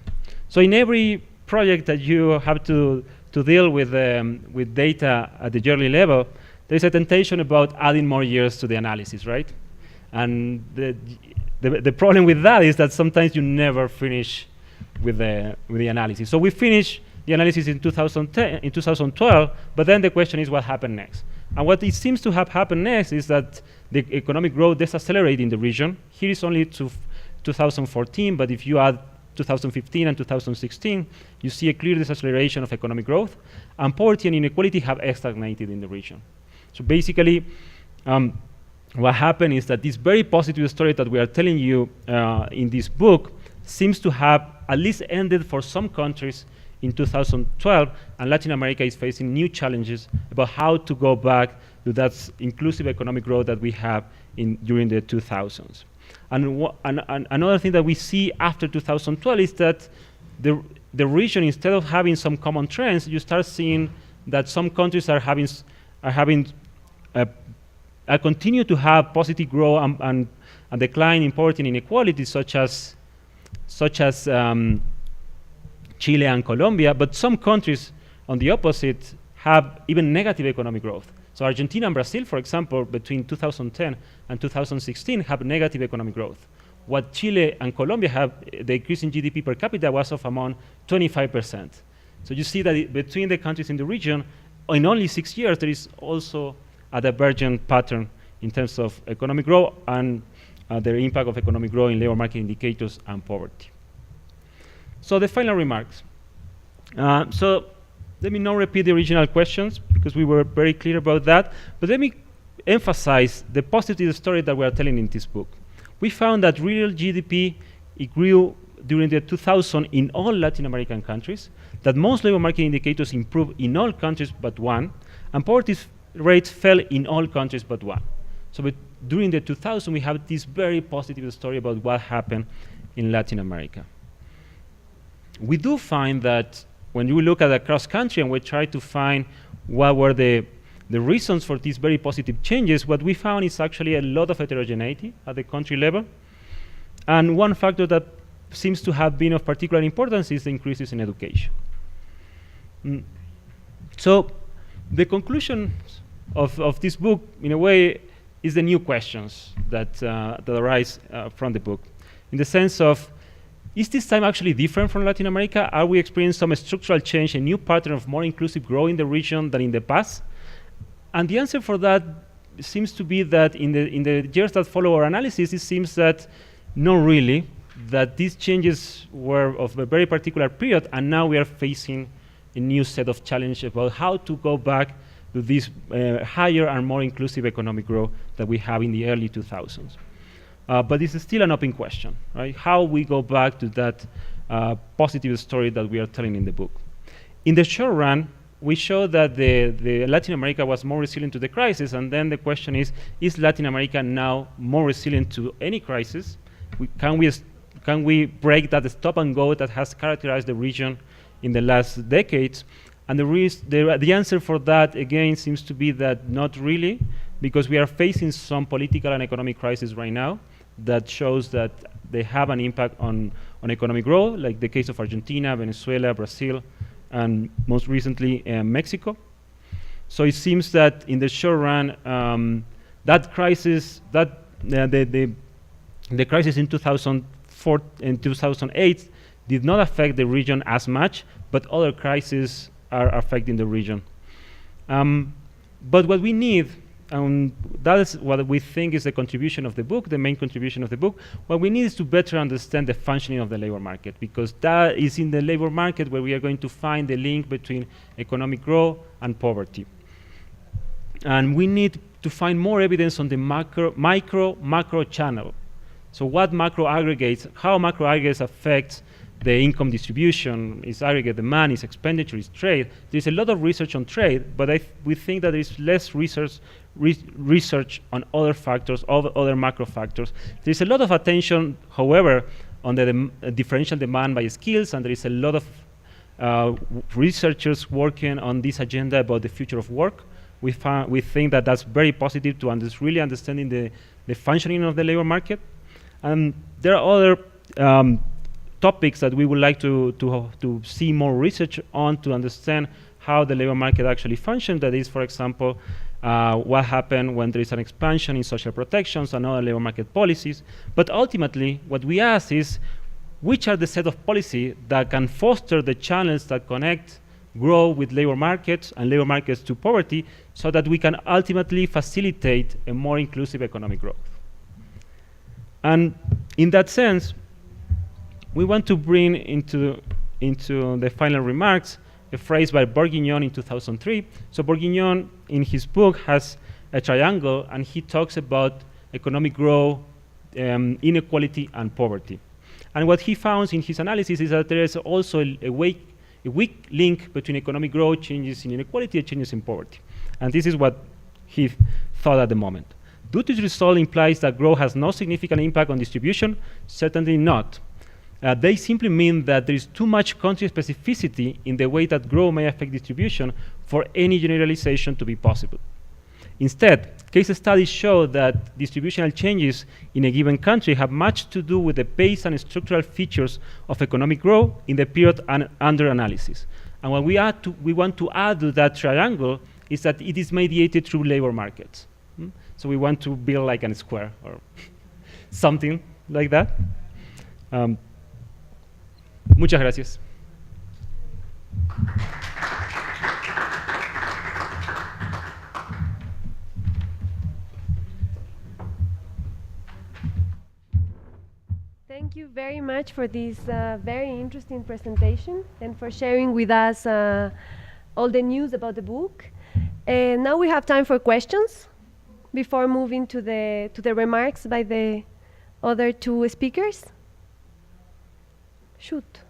So in every project that you have to deal with data at the yearly level, there's a temptation about adding more years to the analysis, right? And the problem with that is that sometimes you never finish with the analysis. So we finished the analysis in 2012, but then the question is what happened next? And what it seems to have happened next is that the economic growth decelerated in the region. Here is only to 2014, but if you add 2015 and 2016, you see a clear deceleration of economic growth, and poverty and inequality have stagnated in the region. So basically, what happened is that this very positive story that we are telling you in this book seems to have at least ended for some countries in 2012, and Latin America is facing new challenges about how to go back to that inclusive economic growth that we have during the 2000s. And another thing that we see after 2012 is that the region, instead of having some common trends, you start seeing that some countries are continue to have positive growth and decline in poverty and inequality, such as Chile and Colombia, but some countries, on the opposite, have even negative economic growth. So Argentina and Brazil, for example, between 2010 and 2016 have negative economic growth. What Chile and Colombia have, the increase in GDP per capita was of among 25%. So you see that between the countries in the region, in only 6 years, there is also a divergent pattern in terms of economic growth and the impact of economic growth in labor market indicators and poverty. So the final remarks. So let me not repeat the original questions because we were very clear about that, but let me emphasize the positive story that we are telling in this book. We found that real GDP grew during the 2000s in all Latin American countries, that most labor market indicators improved in all countries but one, and poverty rates fell in all countries but one. So during the 2000s, we have this very positive story about what happened in Latin America. We do find that when you look at the cross-country and we try to find what were the reasons for these very positive changes, what we found is actually a lot of heterogeneity at the country level. And one factor that seems to have been of particular importance is the increases in education. So the conclusion of this book, in a way, is the new questions that arise from the book, in the sense of, is this time actually different from Latin America? Are we experiencing some structural change, a new pattern of more inclusive growth in the region than in the past? And the answer for that seems to be that in the years that follow our analysis, it seems that not really, that these changes were of a very particular period, and now we are facing a new set of challenges about how to go back to this higher and more inclusive economic growth that we have in the early 2000s. But this is still an open question, right? How we go back to that positive story that we are telling in the book. In the short run, we show that the Latin America was more resilient to the crisis, and then the question is Latin America now more resilient to any crisis? Can we break that stop and go that has characterized the region in the last decades? And the answer for that, again, seems to be that not really, because we are facing some political and economic crisis right now that shows that they have an impact on economic growth, like the case of Argentina, Venezuela, Brazil, and most recently Mexico. So it seems that in the short run, that crisis, the crisis in 2004 and 2008 did not affect the region as much, but other crises are affecting the region. But what we need, that is what we think is the contribution of the book, the main contribution of the book. What we need is to better understand the functioning of the labor market, because that is in the labor market where we are going to find the link between economic growth and poverty. And we need to find more evidence on the macro channel. So what macro aggregates, how macro aggregates affect the income distribution, is aggregate demand, is expenditure, is trade. There's a lot of research on trade, but we think that there is less research on other factors, other macro factors. There's a lot of attention, however, on the differential demand by skills, and there is a lot of researchers working on this agenda about the future of work. We think that that's very positive to really understanding the functioning of the labor market. And there are other topics that we would like to see more research on to understand how the labor market actually functions. That is, for example, what happened when there is an expansion in social protections and other labor market policies. But ultimately, what we ask is, which are the set of policy that can foster the channels that connect growth with labor markets and labor markets to poverty, so that we can ultimately facilitate a more inclusive economic growth. And in that sense, we want to bring into the final remarks a phrase by Bourguignon in 2003. So Bourguignon, in his book, has a triangle, and he talks about economic growth, inequality, and poverty. And what he found in his analysis is that there is also a weak link between economic growth, changes in inequality, and changes in poverty. And this is what he thought at the moment. Do this result implies that growth has no significant impact on distribution? Certainly not. They simply mean that there is too much country specificity in the way that growth may affect distribution for any generalization to be possible. Instead, case studies show that distributional changes in a given country have much to do with the base and structural features of economic growth in the period under analysis. And what we want to add to that triangle is that it is mediated through labor markets. So we want to build like a square or something like that. Muchas gracias. Thank you very much for this very interesting presentation and for sharing with us all the news about the book. And now we have time for questions before moving to the remarks by the other two speakers. Shoot.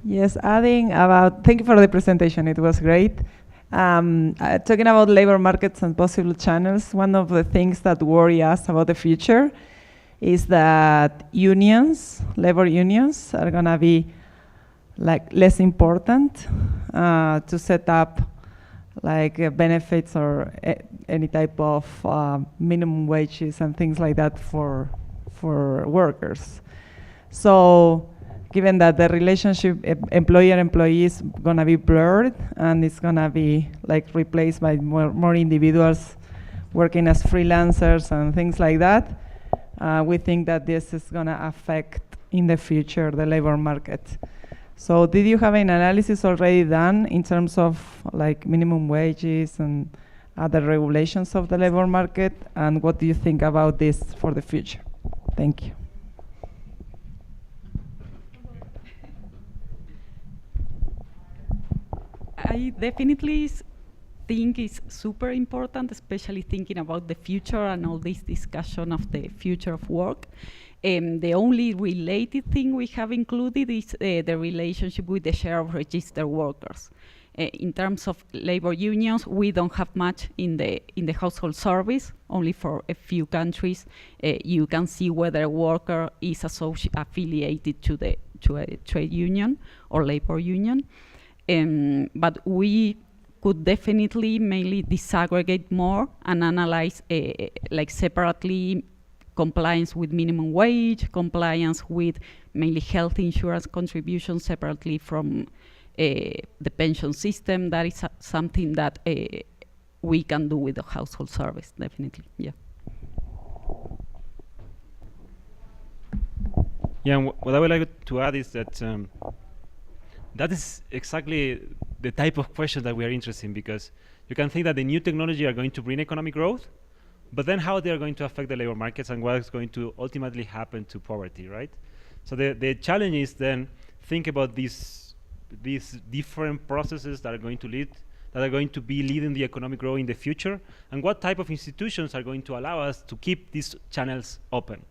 Yes, thank you for the presentation, it was great. Talking about labor markets and possible channels, one of the things that worry us about the future is that labor unions are gonna be like less important to set up like benefits or any type of minimum wages and things like that for workers. So given that the relationship employer-employee is gonna be blurred and it's gonna be like replaced by more individuals working as freelancers and things like that, we think that this is gonna affect in the future the labor market. So did you have an analysis already done in terms of like minimum wages and other regulations of the labor market? And what do you think about this for the future? Thank you. I definitely think it's super important, especially thinking about the future and all this discussion of the future of work. The only related thing we have included is the relationship with the share of registered workers. In terms of labor unions, we don't have much in the household service. Only for a few countries, you can see whether a worker is affiliated to a trade union or labor union. But we could definitely mainly disaggregate more and analyze like separately compliance with minimum wage, compliance with mainly health insurance contributions separately from the pension system. That is something that we can do with the household service, definitely, yeah. Yeah, what I would like to add is that that is exactly the type of question that we are interested in, because you can think that the new technology are going to bring economic growth, but then how they are going to affect the labor markets and what is going to ultimately happen to poverty, right? So the challenge is then think about these different processes that are going to be leading the economic growth in the future, and what type of institutions are going to allow us to keep these channels open.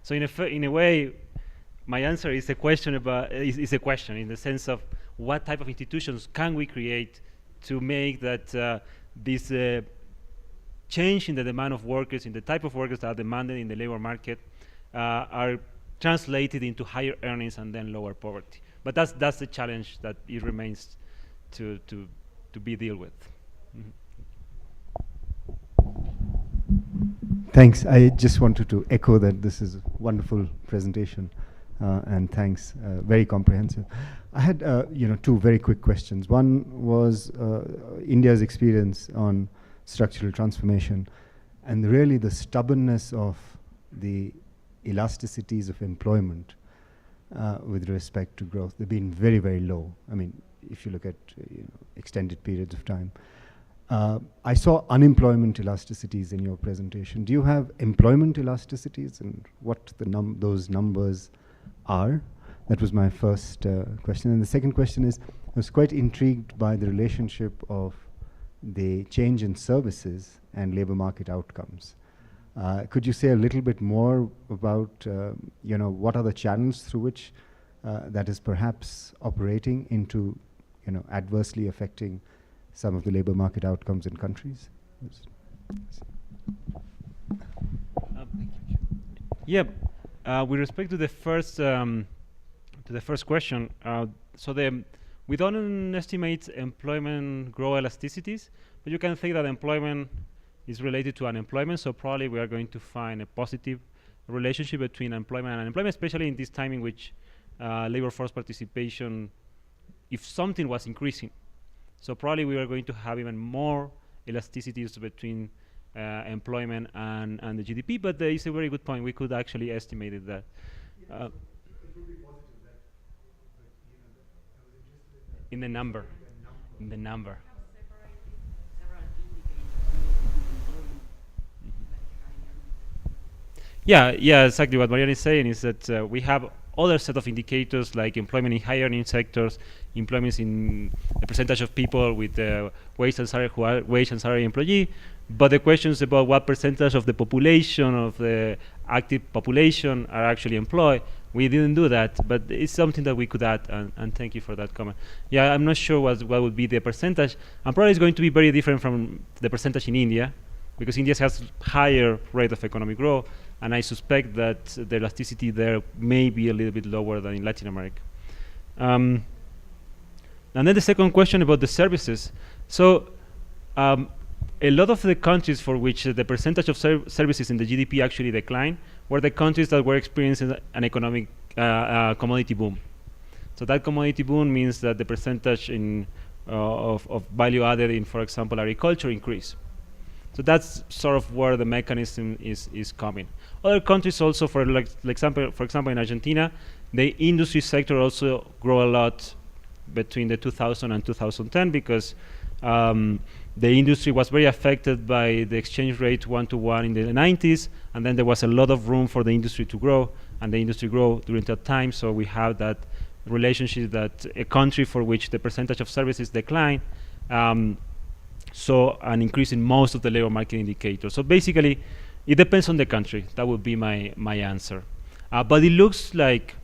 So in a way, my answer is a question in the sense of what type of institutions can we create to make that this change in the demand of workers, in the type of workers that are demanded in the labor market, are translated into higher earnings and then lower poverty. But that's the challenge that it remains to be dealt with. Thanks. I just wanted to echo that this is a wonderful presentation, and thanks, very comprehensive. I had two very quick questions. One was India's experience on structural transformation, and really the stubbornness of the elasticities of employment with respect to growth. They've been very, very low. I mean, if you look at extended periods of time. I saw unemployment elasticities in your presentation. Do you have employment elasticities, and what those numbers are? That was my first question. And the second question is, I was quite intrigued by the relationship of the change in services and labor market outcomes. Could you say a little bit more about what are the channels through which that is perhaps operating into adversely affecting some of the labor market outcomes in countries? With respect to the first question, we don't estimate employment growth elasticities, but you can think that employment is related to unemployment, so probably we are going to find a positive relationship between employment and unemployment, especially in this time in which labor force participation, if something was increasing. So probably we are going to have even more elasticities between employment and the GDP, but there is a very good point. We could actually estimate it that. In the number. Yeah, exactly. What Mariana is saying is that we have other set of indicators like employment in high earning sectors, employment in a percentage of people with wage and salary employee, but the questions about what percentage of the population, of the active population are actually employed, we didn't do that, but it's something that we could add, and thank you for that comment. Yeah, I'm not sure what would be the percentage, and probably it's going to be very different from the percentage in India, because India has higher rate of economic growth, and I suspect that the elasticity there may be a little bit lower than in Latin America. And then the second question about the services. So a lot of the countries for which the percentage of services in the GDP actually declined were the countries that were experiencing an economic commodity boom. So that commodity boom means that the percentage of value added in, for example, agriculture increased. So that's sort of where the mechanism is coming. Other countries also, for example, in Argentina, the industry sector also grew a lot between the 2000 and 2010 because the industry was very affected by the exchange rate 1-to-1 in the 90s, and then there was a lot of room for the industry to grow, and the industry grew during that time. So we have that relationship that a country for which the percentage of services decline saw an increase in most of the labor market indicators. So basically, it depends on the country. That would be my answer. But it looks like,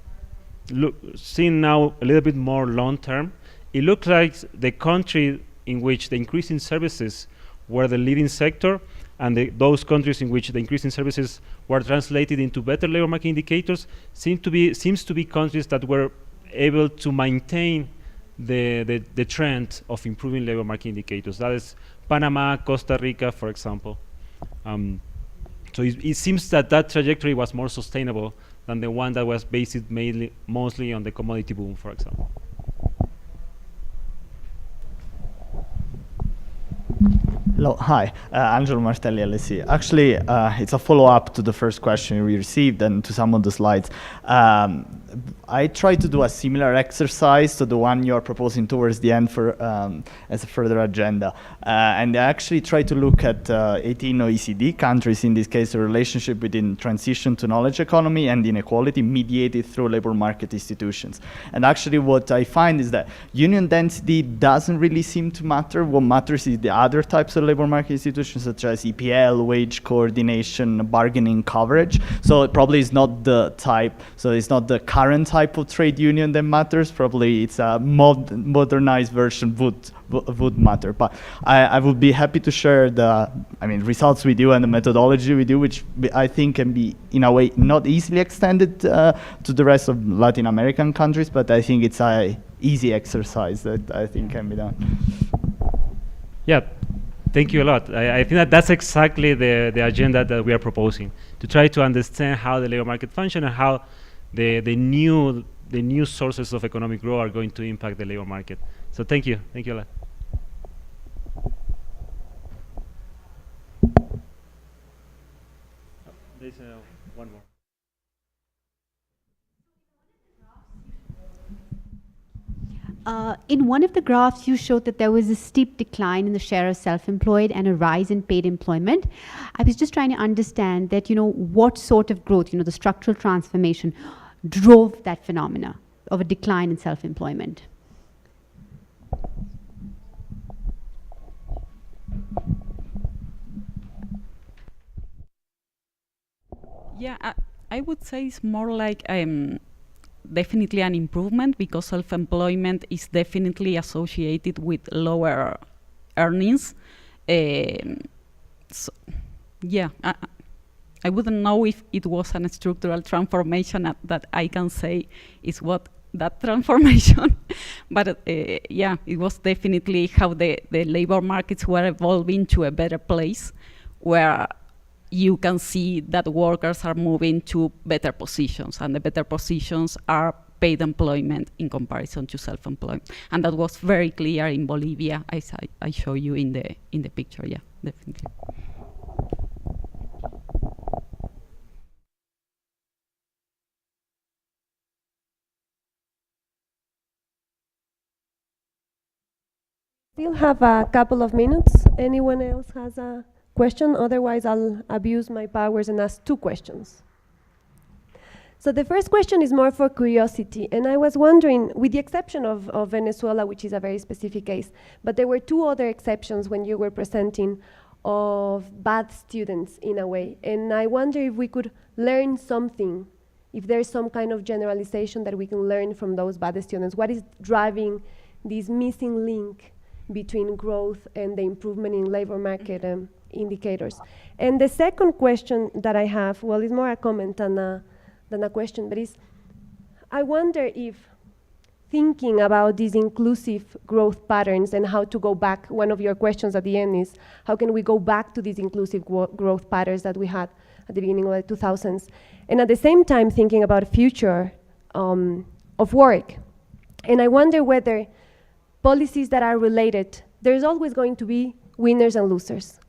seeing now a little bit more long term, it looks like the country in which the increase in services were the leading sector, and those countries in which the increase in services were translated into better labor market indicators seems to be countries that were able to maintain the trend of improving labor market indicators. That is Panama, Costa Rica, for example. So it seems that trajectory was more sustainable than the one that was based mostly on the commodity boom, for example. Hello, hi, Angelo Martelli, LSE. Actually, it's a follow-up to the first question we received and to some of the slides. I tried to do a similar exercise to the one you're proposing towards the end for as a further agenda. And I actually tried to look at 18 OECD countries, in this case, a relationship between transition to knowledge economy and inequality mediated through labor market institutions. And actually what I find is that union density doesn't really seem to matter. What matters is the other types of labor market institutions, such as EPL, wage coordination, bargaining coverage. So it probably is not the type, so it's not the current type of trade union that matters. Probably it's a modernized version would matter. But I would be happy to share the results with you and the methodology with you, which I think can be, in a way, not easily extended to the rest of Latin American countries, but I think it's an easy exercise that I think can be done. Yeah, thank you a lot. I think that's exactly the agenda that we are proposing, to try to understand how the labor market functions and how the new sources of economic growth are going to impact the labor market. So thank you a lot. There's one more. In one of the graphs, you showed that there was a steep decline in the share of self-employed and a rise in paid employment. I was just trying to understand that, what sort of growth, the structural transformation drove that phenomena of a decline in self-employment. Yeah, I would say it's more like definitely an improvement, because self-employment is definitely associated with lower earnings. So, yeah, I wouldn't know if it was a structural transformation that I can say is what that transformation, but yeah, it was definitely how the labor markets were evolving to a better place, where you can see that workers are moving to better positions, and the better positions are paid employment in comparison to self-employment. And that was very clear in Bolivia, as I show you in the picture. Yeah, definitely. Still have a couple of minutes. Anyone else has a question? Otherwise, I'll abuse my powers and ask two questions. So the first question is more for curiosity, and I was wondering, with the exception of Venezuela, which is a very specific case, but there were two other exceptions when you were presenting of bad students in a way, and I wonder if we could learn something, if there's some kind of generalization that we can learn from those bad students. What is driving this missing link between growth and the improvement in labor market indicators? And the second question that I have, well, is more a comment than a question, but is, I wonder if thinking about these inclusive growth patterns and how to go back. One of your questions at the end is, how can we go back to these inclusive growth patterns that we had at the beginning of the 2000s? And at the same time, thinking about a future of work. And I wonder whether policies that are related, there's always going to be winners and losers.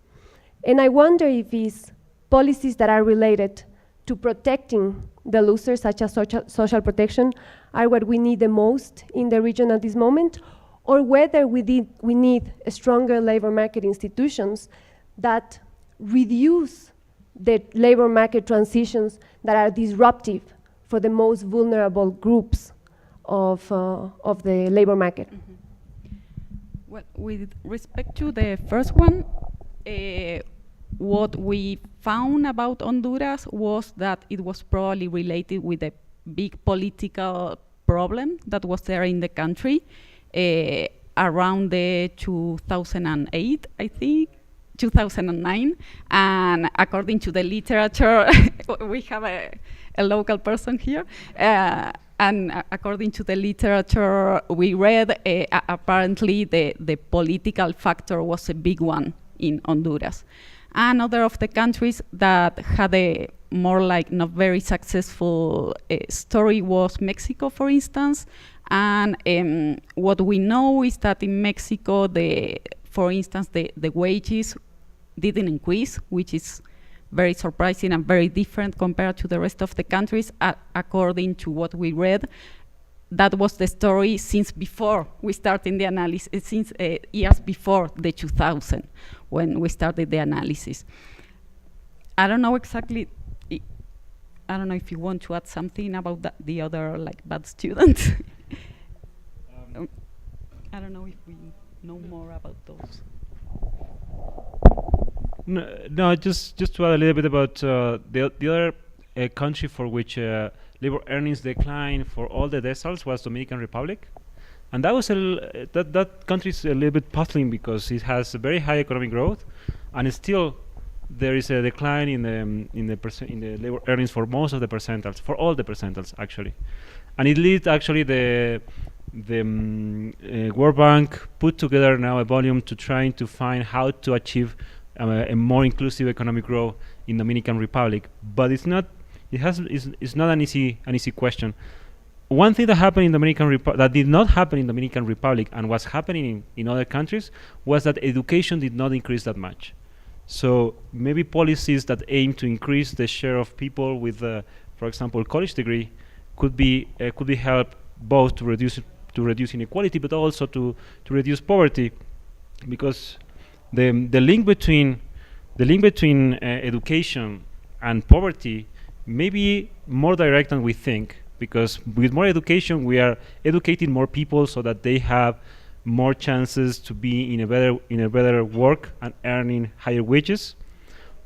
And I wonder if these policies that are related to protecting the losers, such as social protection, are what we need the most in the region at this moment, or whether we need a stronger labor market institutions that reduce the labor market transitions that are disruptive for the most vulnerable groups of the labor market. Well, with respect to the first one, what we found about Honduras was that it was probably related with a big political problem that was there in the country around the 2008, I think, 2009. And according to the literature, we have a local person here. And according to the literature we read, apparently the political factor was a big one in Honduras. Another of the countries that had a more like not very successful story was Mexico, for instance. And what we know is that in Mexico, for instance, the wages didn't increase, which is very surprising and very different compared to the rest of the countries, according to what we read. That was the story since before we started the analysis, since years before the 2000, when we started the analysis. I don't know exactly, I don't know if you want to add something about the other like bad students. I don't know if we know more about those. No, just to add a little bit about the other country for which labor earnings declined for all the deciles was Dominican Republic, and that was that country is a little bit puzzling because it has a very high economic growth, and still there is a decline in the labor earnings for most of the percentiles, for all the percentiles actually, and it leads actually the World Bank put together now a volume to trying to find how to achieve a more inclusive economic growth in Dominican Republic, but it's not an easy question. One thing that happened in Dominican Republic that did not happen in Dominican Republic and was happening in other countries was that education did not increase that much. So maybe policies that aim to increase the share of people with, for example, college degree could be help both to reduce inequality, but also to reduce poverty, because the link between education and poverty may be more direct than we think, because with more education we are educating more people so that they have more chances to be in a better work and earning higher wages.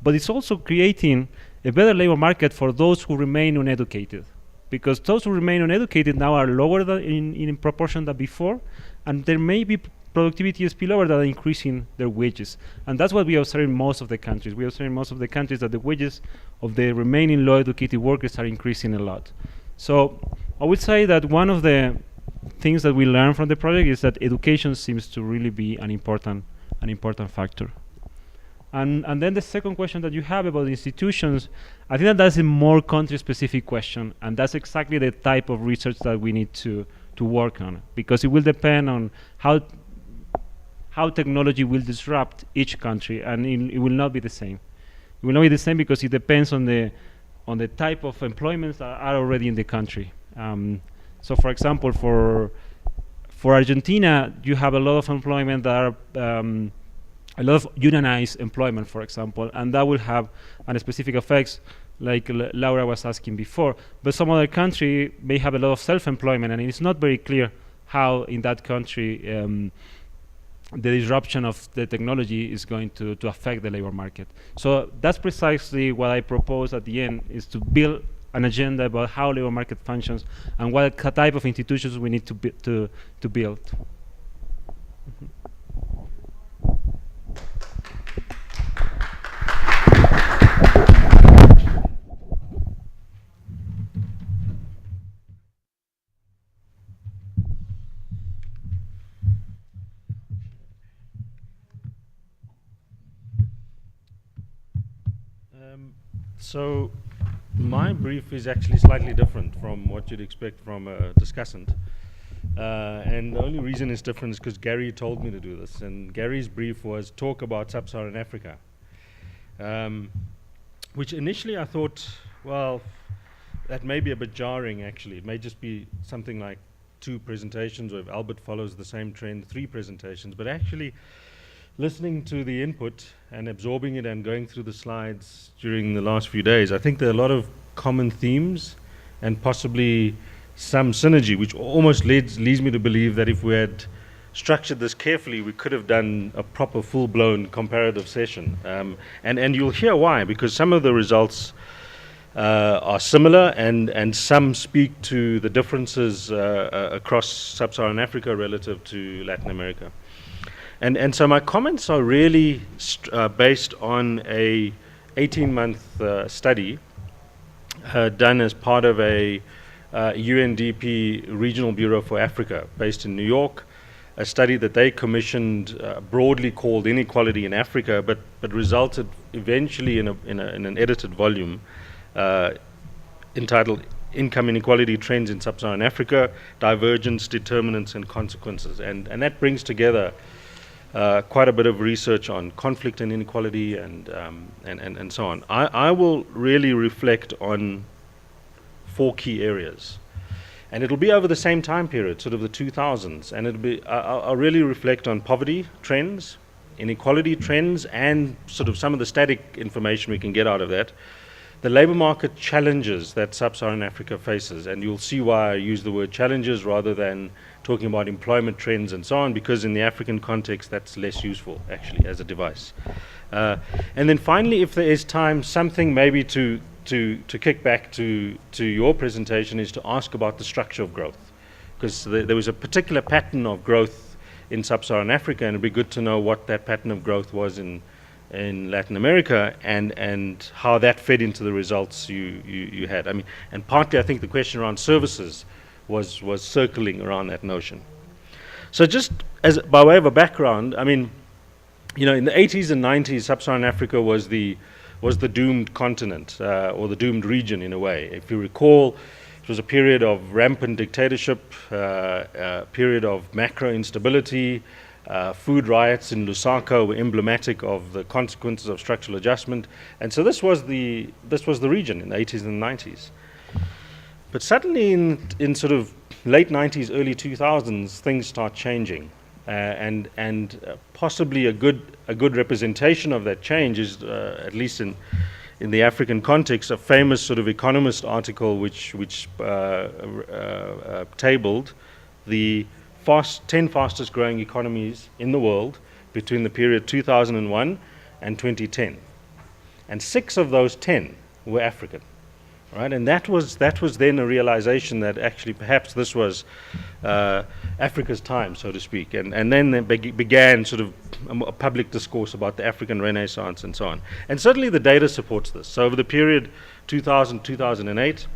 But it's also creating a better labor market for those who remain uneducated, because those who remain uneducated now are lower than in proportion than before, and there may be productivity spillover that are increasing their wages. And that's what we observe in most of the countries. We observe in most of the countries that the wages of the remaining low educated workers are increasing a lot. So I would say that one of the things that we learn from the project is that education seems to really be an important factor. And then the second question that you have about institutions, I think that's a more country-specific question, and that's exactly the type of research that we need to work on, because it will depend on how technology will disrupt each country, and it will not be the same. It will not be the same because it depends on the type of employments that are already in the country. So, for example, for Argentina, you have a lot of employment that are a lot of unionized employment, for example, and that will have specific effects, like Laura was asking before. But some other country may have a lot of self-employment, and it's not very clear how in that country the disruption of the technology is going to affect the labor market. So that's precisely what I propose at the end, is to build an agenda about how labor market functions and what type of institutions we need to build. So my brief is actually slightly different from what you'd expect from a discussant. And the only reason it's different is because Gary told me to do this. And Gary's brief was talk about sub-Saharan Africa. Which initially I thought, well, that may be a bit jarring actually. It may just be something like 2 presentations, or if Albert follows the same trend, 3 presentations. But actually, listening to the input and absorbing it and going through the slides during the last few days, I think there are a lot of common themes and possibly some synergy, which almost leads me to believe that if we had structured this carefully, we could have done a proper full-blown comparative session. And you'll hear why, because some of the results are similar, and some speak to the differences across sub-Saharan Africa relative to Latin America. And so my comments are really based on a 18-month study done as part of a UNDP Regional Bureau for Africa based in New York, a study that they commissioned broadly called Inequality in Africa, but resulted eventually in an edited volume entitled Income Inequality Trends in Sub-Saharan Africa, Divergence, Determinants and Consequences. And that brings together quite a bit of research on conflict and inequality and so on. I will really reflect on 4 key areas. And it'll be over the same time period, sort of the 2000s. And it'll be, I'll really reflect on poverty trends, inequality trends, and sort of some of the static information we can get out of that. The labor market challenges that sub-Saharan Africa faces, and you'll see why I use the word challenges rather than talking about employment trends and so on, because in the African context that's less useful actually as a device. And then finally, if there is time, something maybe to kick back to your presentation is to ask about the structure of growth, because there was a particular pattern of growth in sub-Saharan Africa, and it'd be good to know what that pattern of growth was in Latin America, and how that fed into the results you had. I mean, and partly I think the question around services was circling around that notion. So just as by way of a background, I mean, you know, in the 80s and 90s, sub-Saharan Africa was the doomed continent, or the doomed region in a way. If you recall, it was a period of rampant dictatorship, a period of macro instability. Food riots in Lusaka were emblematic of the consequences of structural adjustment, and so this was the region in the 80s and 90s. But suddenly, in sort of late 90s, early 2000s, things start changing, and possibly a good representation of that change is, at least in the African context, a famous sort of Economist article which tabled the 10 fastest growing economies in the world between the period 2001 and 2010. And 6 of those 10 were African, right? And that was then a realization that actually perhaps this was Africa's time, so to speak. And then there began sort of a public discourse about the African Renaissance and so on. And certainly the data supports this. So over the period 2000-2008,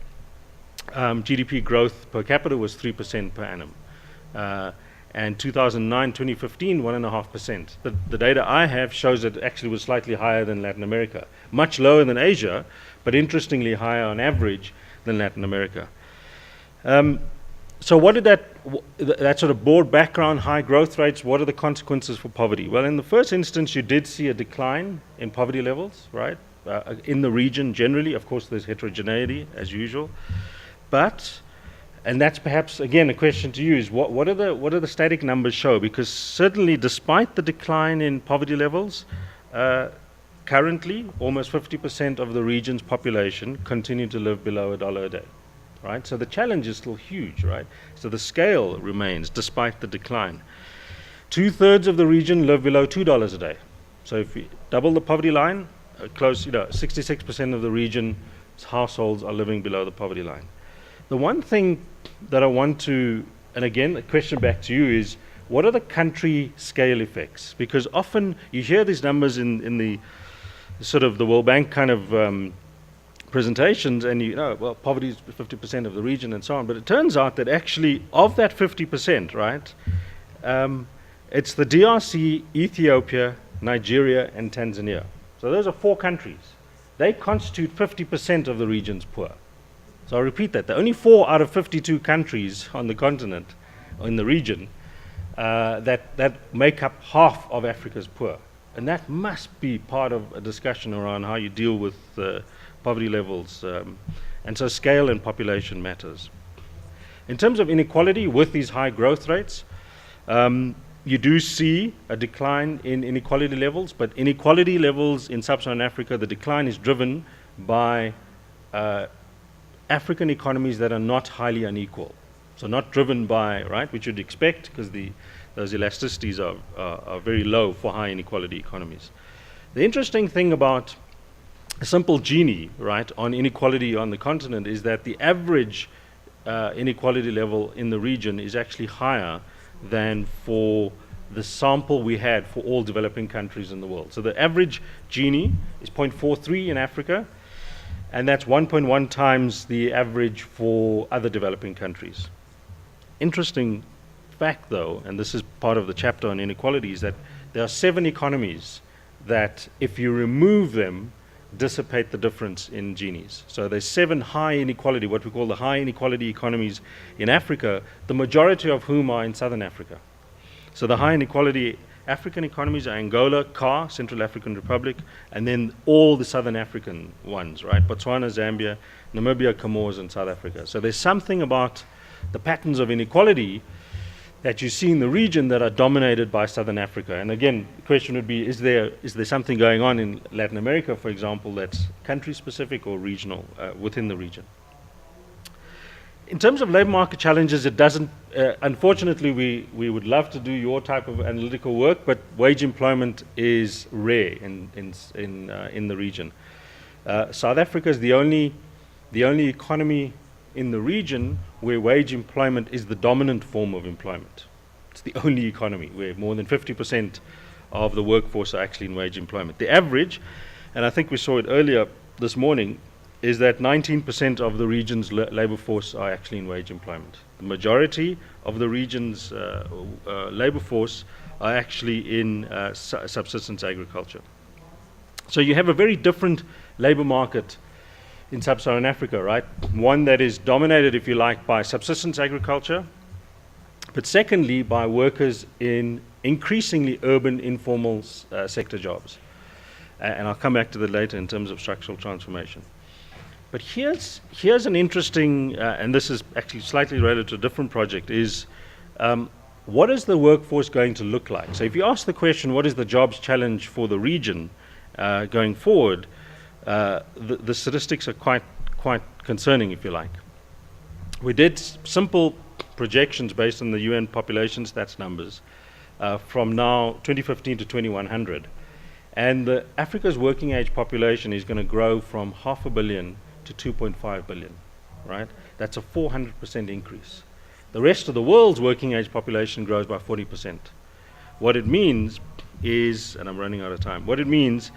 GDP growth per capita was 3% per annum. And 2009-2015, 1.5%. The data I have shows that it actually was slightly higher than Latin America, much lower than Asia, but interestingly higher on average than Latin America. So what did that sort of broad background, high growth rates, what are the consequences for poverty? Well, in the first instance, you did see a decline in poverty levels, right? In the region generally. Of course, there's heterogeneity as usual, and that's perhaps, again, a question to you is what are the static numbers show? Because certainly, despite the decline in poverty levels, currently almost 50% of the region's population continue to live below $1 a day, right? So the challenge is still huge, right? So the scale remains despite the decline. 2/3 of the region live below $2 a day. So if we double the poverty line, 66% of the region's households are living below the poverty line. The one thing that I want to, and again, a question back to you is, what are the country scale effects? Because often you hear these numbers in the sort of the World Bank kind of presentations, and you know, well, poverty is 50% of the region and so on, but it turns out that actually of that 50%, right, it's the DRC, Ethiopia, Nigeria, and Tanzania. So those are 4 countries they constitute 50% of the region's poor. So I'll repeat that. There are only 4 out of 52 countries on the continent, or in the region, that make up half of Africa's poor. And that must be part of a discussion around how you deal with poverty levels. And so scale and population matters. In terms of inequality, with these high growth rates, you do see a decline in inequality levels, but inequality levels in sub-Saharan Africa, the decline is driven by African economies that are not highly unequal. So not driven by, right, which you'd expect, because those elasticities are very low for high inequality economies. The interesting thing about a simple Gini, right, on inequality on the continent is that the average inequality level in the region is actually higher than for the sample we had for all developing countries in the world. So the average Gini is 0.43 in Africa, and that's 1.1 times the average for other developing countries. Interesting fact though, and this is part of the chapter on inequality, is that there are 7 economies that if you remove them, dissipate the difference in Ginis. So there's 7 high inequality, what we call the high inequality economies in Africa, the majority of whom are in Southern Africa. So the high inequality African economies are Angola, CAR, Central African Republic, and then all the Southern African ones, right? Botswana, Zambia, Namibia, Comores, and South Africa. So there's something about the patterns of inequality that you see in the region that are dominated by Southern Africa. And again, the question would be, is there something going on in Latin America, for example, that's country-specific or regional within the region? In terms of labor market challenges, it doesn't, unfortunately, we would love to do your type of analytical work, but wage employment is rare in the region. South Africa is the only economy in the region where wage employment is the dominant form of employment. It's the only economy where more than 50% of the workforce are actually in wage employment. The average, and I think we saw it earlier this morning, is that 19% of the region's labor force are actually in wage employment. The majority of the region's labor force are actually in subsistence agriculture. So you have a very different labor market in sub-Saharan Africa, right? One that is dominated, if you like, by subsistence agriculture, but secondly, by workers in increasingly urban informal sector jobs. And I'll come back to that later in terms of structural transformation. But here's an interesting, and this is actually slightly related to a different project, is what is the workforce going to look like? So if you ask the question, what is the jobs challenge for the region going forward, the statistics are quite concerning, if you like. We did simple projections based on the UN population stats numbers from now 2015 to 2100. And Africa's working age population is going to grow from 500 million to 2.5 billion, right? That's a 400% increase. The rest of the world's working age population grows by 40%. What it means is, and I'm running out of time, what it means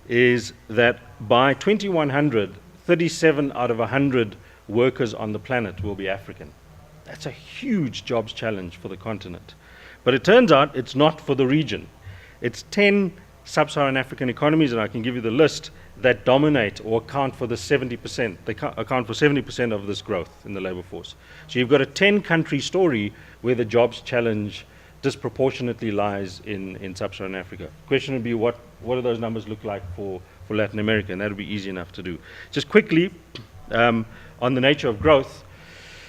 is that by 2100, 37 out of 100 workers on the planet will be African. That's a huge jobs challenge for the continent. But it turns out it's not for the region. It's 10 sub-Saharan African economies, and I can give you the list, that dominate or account for the 70%. They account for 70% of this growth in the labor force. So you've got a 10-country story where the jobs challenge disproportionately lies in sub-Saharan Africa. The question would be, what do those numbers look like for Latin America? And that would be easy enough to do. Just quickly, on the nature of growth,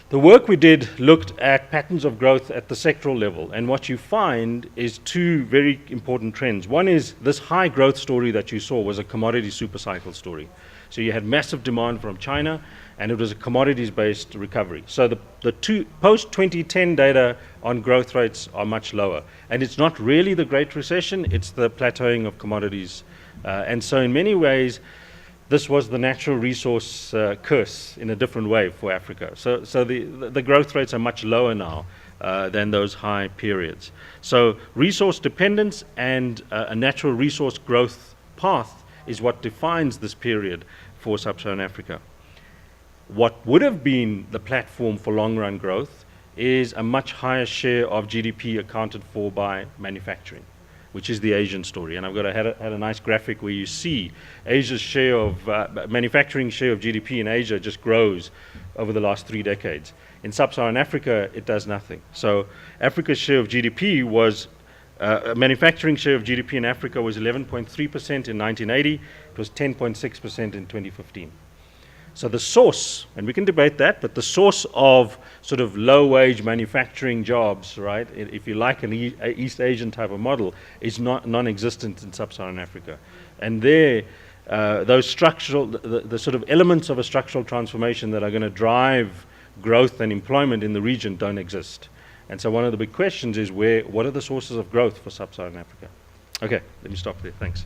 the work we did looked at patterns of growth at the sectoral level, and what you find is 2 very important trends. One is this high growth story that you saw was a commodity supercycle story. So you had massive demand from China, and it was a commodities-based recovery. So the post-2010 data on growth rates are much lower. And it's not really the Great Recession, it's the plateauing of commodities. And so in many ways, this was the natural resource curse in a different way for Africa. So the growth rates are much lower now than those high periods. So resource dependence and a natural resource growth path is what defines this period for sub-Saharan Africa. What would have been the platform for long-run growth is a much higher share of GDP accounted for by manufacturing. which is the Asian story. And I've had a nice graphic where you see Asia's share of, manufacturing share of GDP in Asia just grows over the last 3 decades. In sub-Saharan Africa, it does nothing. So Africa's share of GDP was, manufacturing share of GDP in Africa was 11.3% in 1980. It was 10.6% in 2015. So the source, and we can debate that, but the source of sort of low-wage manufacturing jobs, right, if you like an East Asian type of model, is non-existent in sub-Saharan Africa. And there, those structural, the sort of elements of a structural transformation that are going to drive growth and employment in the region don't exist. And so one of the big questions is what are the sources of growth for sub-Saharan Africa? Okay, let me stop there. Thanks.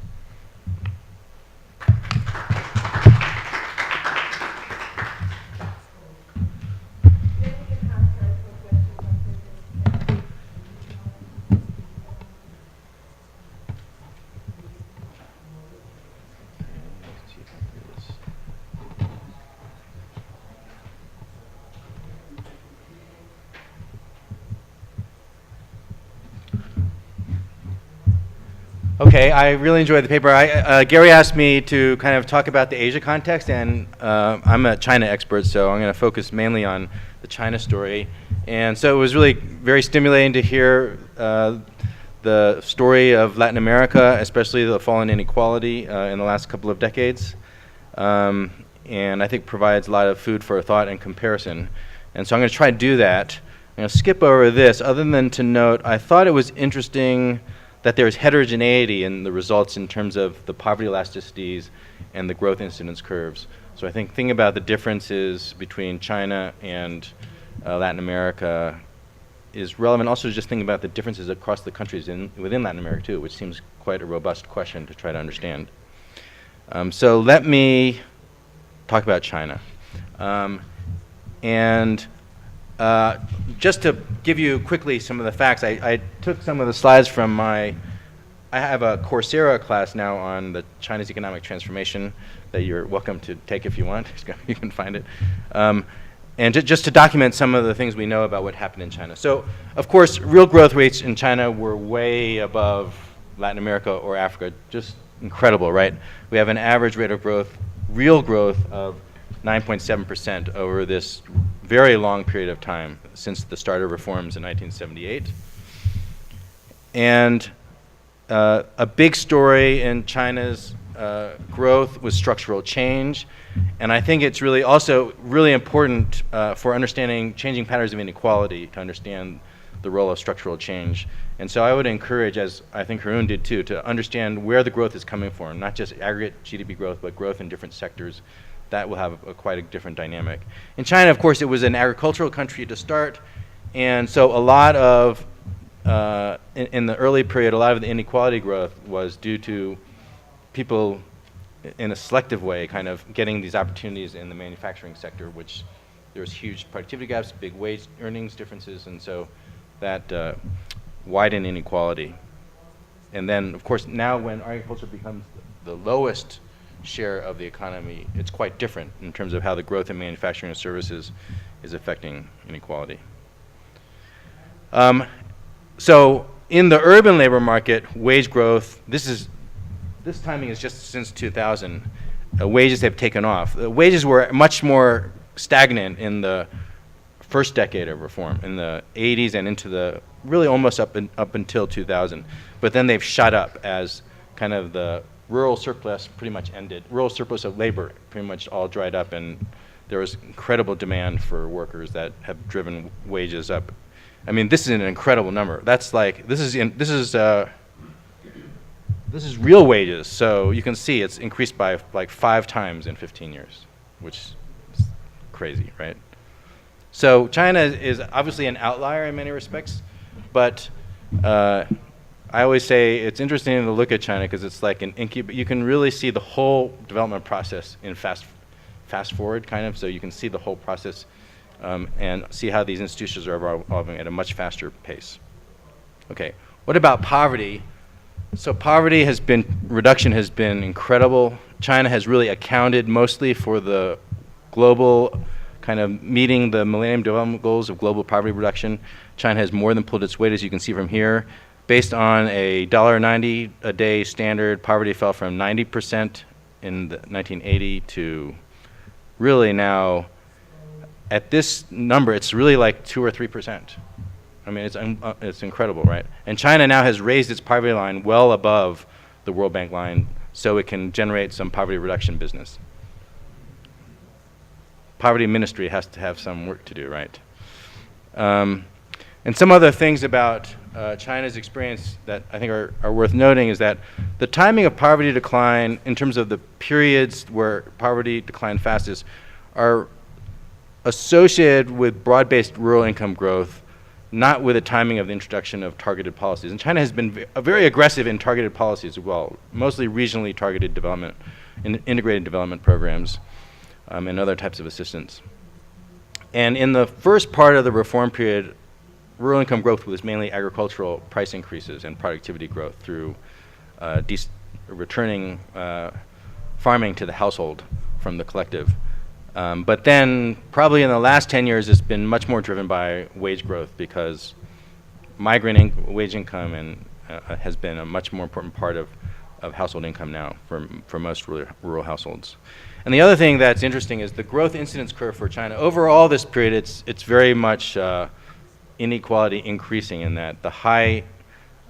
Okay, I really enjoyed the paper. Gary asked me to kind of talk about the Asia context, and I'm a China expert, so I'm going to focus mainly on the China story. And so it was really very stimulating to hear the story of Latin America, especially the fallen inequality in the last couple of decades. And I think provides a lot of food for thought and comparison. And so I'm going to try to do that. I'm going to skip over this, other than to note, I thought it was interesting that there's heterogeneity in the results in terms of the poverty elasticities and the growth incidence curves. So I think thinking about the differences between China and Latin America is relevant. Also just thinking about the differences across the countries within Latin America too, which seems quite a robust question to try to understand. So let me talk about China. Just to give you quickly some of the facts, I took some of the slides from I have a Coursera class now on the China's economic transformation that you're welcome to take if you want. You can find it. And just to document some of the things we know about what happened in China. So, of course, real growth rates in China were way above Latin America or Africa. Just incredible, right? We have an average rate of growth, real growth of 9.7% over this very long period of time since the start of reforms in 1978. And a big story in China's growth was structural change. And I think it's really also really important for understanding changing patterns of inequality to understand the role of structural change. And so I would encourage, as I think Haroon did too, to understand where the growth is coming from, not just aggregate GDP growth, but growth in different sectors. That will have quite a different dynamic. In China, of course, it was an agricultural country to start, and so a lot of, in the early period, a lot of the inequality growth was due to people in a selective way kind of getting these opportunities in the manufacturing sector, which there's huge productivity gaps, big wage earnings differences, and so that widened inequality. And then, of course, now when agriculture becomes the lowest share of the economy, it's quite different in terms of how the growth in manufacturing and services is affecting inequality. So in the urban labor market, wage growth, this timing is just since 2000, wages have taken off. Wages were much more stagnant in the first decade of reform, in the 80s and into the, really almost up until 2000. But then they've shot up as kind of the rural surplus pretty much ended. Rural surplus of labor pretty much all dried up, and there was incredible demand for workers that have driven wages up. I mean, this is an incredible number. That's like, this is real wages. So you can see it's increased by like 5 times in 15 years, which is crazy, right? So China is obviously an outlier in many respects, but I always say it's interesting to look at China because it's like an incubator. You can really see the whole development process in fast forward kind of, so you can see the whole process and see how these institutions are evolving at a much faster pace. Okay, what about poverty? So poverty reduction has been incredible. China has really accounted mostly for the global kind of meeting the Millennium Development Goals of global poverty reduction. China has more than pulled its weight, as you can see from here. based on a $1.90 a day standard, poverty fell from 90% in the 1980 to really now, at this number, it's really like 2 or 3%. I mean, it's incredible, right? And China now has raised its poverty line well above the World Bank line, so it can generate some poverty reduction business. Poverty ministry has to have some work to do, right? And some other things about China's experience that I think are worth noting is that the timing of poverty decline in terms of the periods where poverty declined fastest are associated with broad-based rural income growth, not with the timing of the introduction of targeted policies. And China has been very aggressive in targeted policies as well, mostly regionally targeted development, integrated development programs, and other types of assistance. And in the first part of the reform period, rural income growth was mainly agricultural price increases and productivity growth through returning farming to the household from the collective. But then probably in the last 10 years, it's been much more driven by wage growth because migrant wage income has been a much more important part of household income now for most rural households. And the other thing that's interesting is the growth incidence curve for China. Overall this period, it's very much inequality increasing in that the high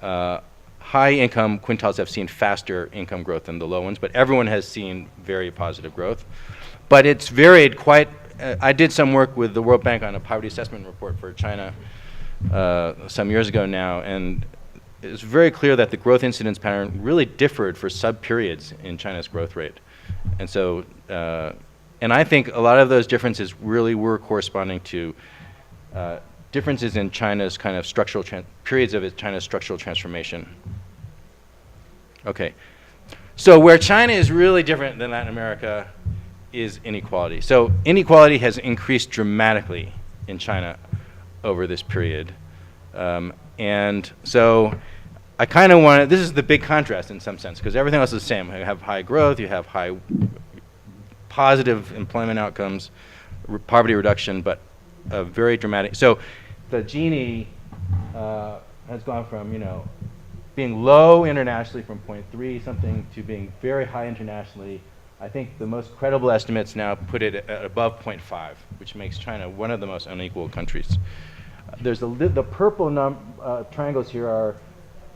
income quintiles have seen faster income growth than the low ones, but everyone has seen very positive growth. But it's varied quite, I did some work with the World Bank on a poverty assessment report for China some years ago now, and it's very clear that the growth incidence pattern really differed for sub-periods in China's growth rate. And so, and I think a lot of those differences really were corresponding to differences in China's kind of structural, periods of China's structural transformation. Okay, so where China is really different than Latin America is inequality. So inequality has increased dramatically in China over this period. And so I kind of want to, this is the big contrast in some sense, because everything else is the same. You have high growth, you have high positive employment outcomes, poverty reduction, but a very dramatic, so the Gini has gone from, being low internationally from 0.3 something to being very high internationally. I think the most credible estimates now put it at above 0.5, which makes China one of the most unequal countries. There's the purple triangles here are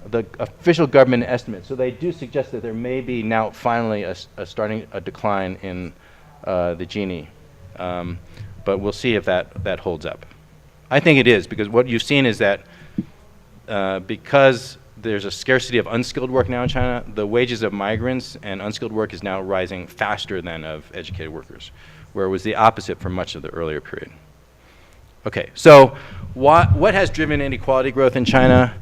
the official government estimates. So they do suggest that there may be now finally starting a decline in the Gini. But we'll see if that holds up. I think it is, because what you've seen is that because there's a scarcity of unskilled work now in China, the wages of migrants and unskilled work is now rising faster than of educated workers, where it was the opposite for much of the earlier period. Okay, so what has driven inequality growth in China?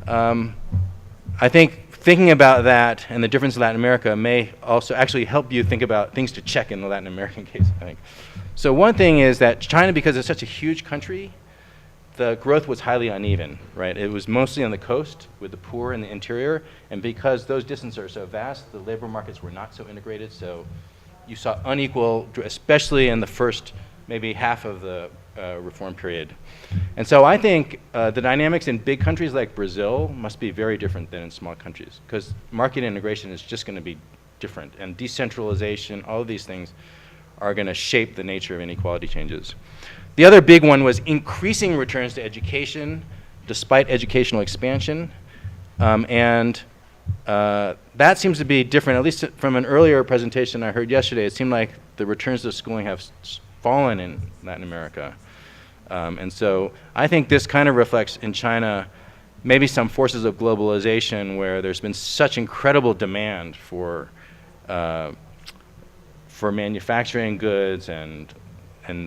I think thinking about that and the difference in Latin America may also actually help you think about things to check in the Latin American case, I think. So one thing is that China, because it's such a huge country, the growth was highly uneven, right? It was mostly on the coast with the poor in the interior, and because those distances are so vast, the labor markets were not so integrated, so you saw unequal, especially in the first maybe half of the reform period. And so I think the dynamics in big countries like Brazil must be very different than in small countries, because market integration is just going to be different, and decentralization, all of these things are going to shape the nature of inequality changes. The other big one was increasing returns to education despite educational expansion. And that seems to be different, at least from an earlier presentation I heard yesterday. It seemed like the returns to schooling have fallen in Latin America. And so I think this kind of reflects in China maybe some forces of globalization where there's been such incredible demand for manufacturing goods and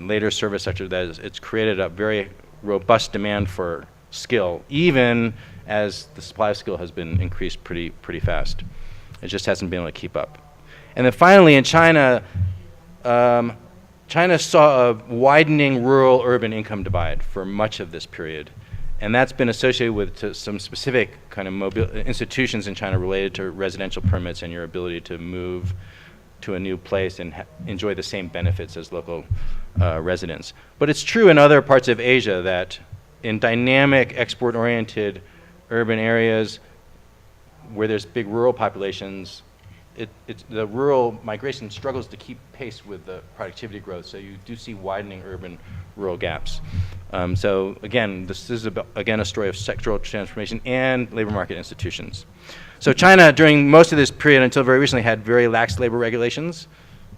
later service sector that it's created a very robust demand for skill, even as the supply of skill has been increased pretty fast. It just hasn't been able to keep up. And then finally in China, China saw a widening rural-urban income divide for much of this period. And that's been associated with some specific kind of institutions in China related to residential permits and your ability to move to a new place and enjoy the same benefits as local residents. But it's true in other parts of Asia that in dynamic, export-oriented urban areas where there's big rural populations, the rural migration struggles to keep pace with the productivity growth, so you do see widening urban-rural gaps. So again, this is again a story of sectoral transformation and labor market institutions. So China, during most of this period until very recently, had very lax labor regulations,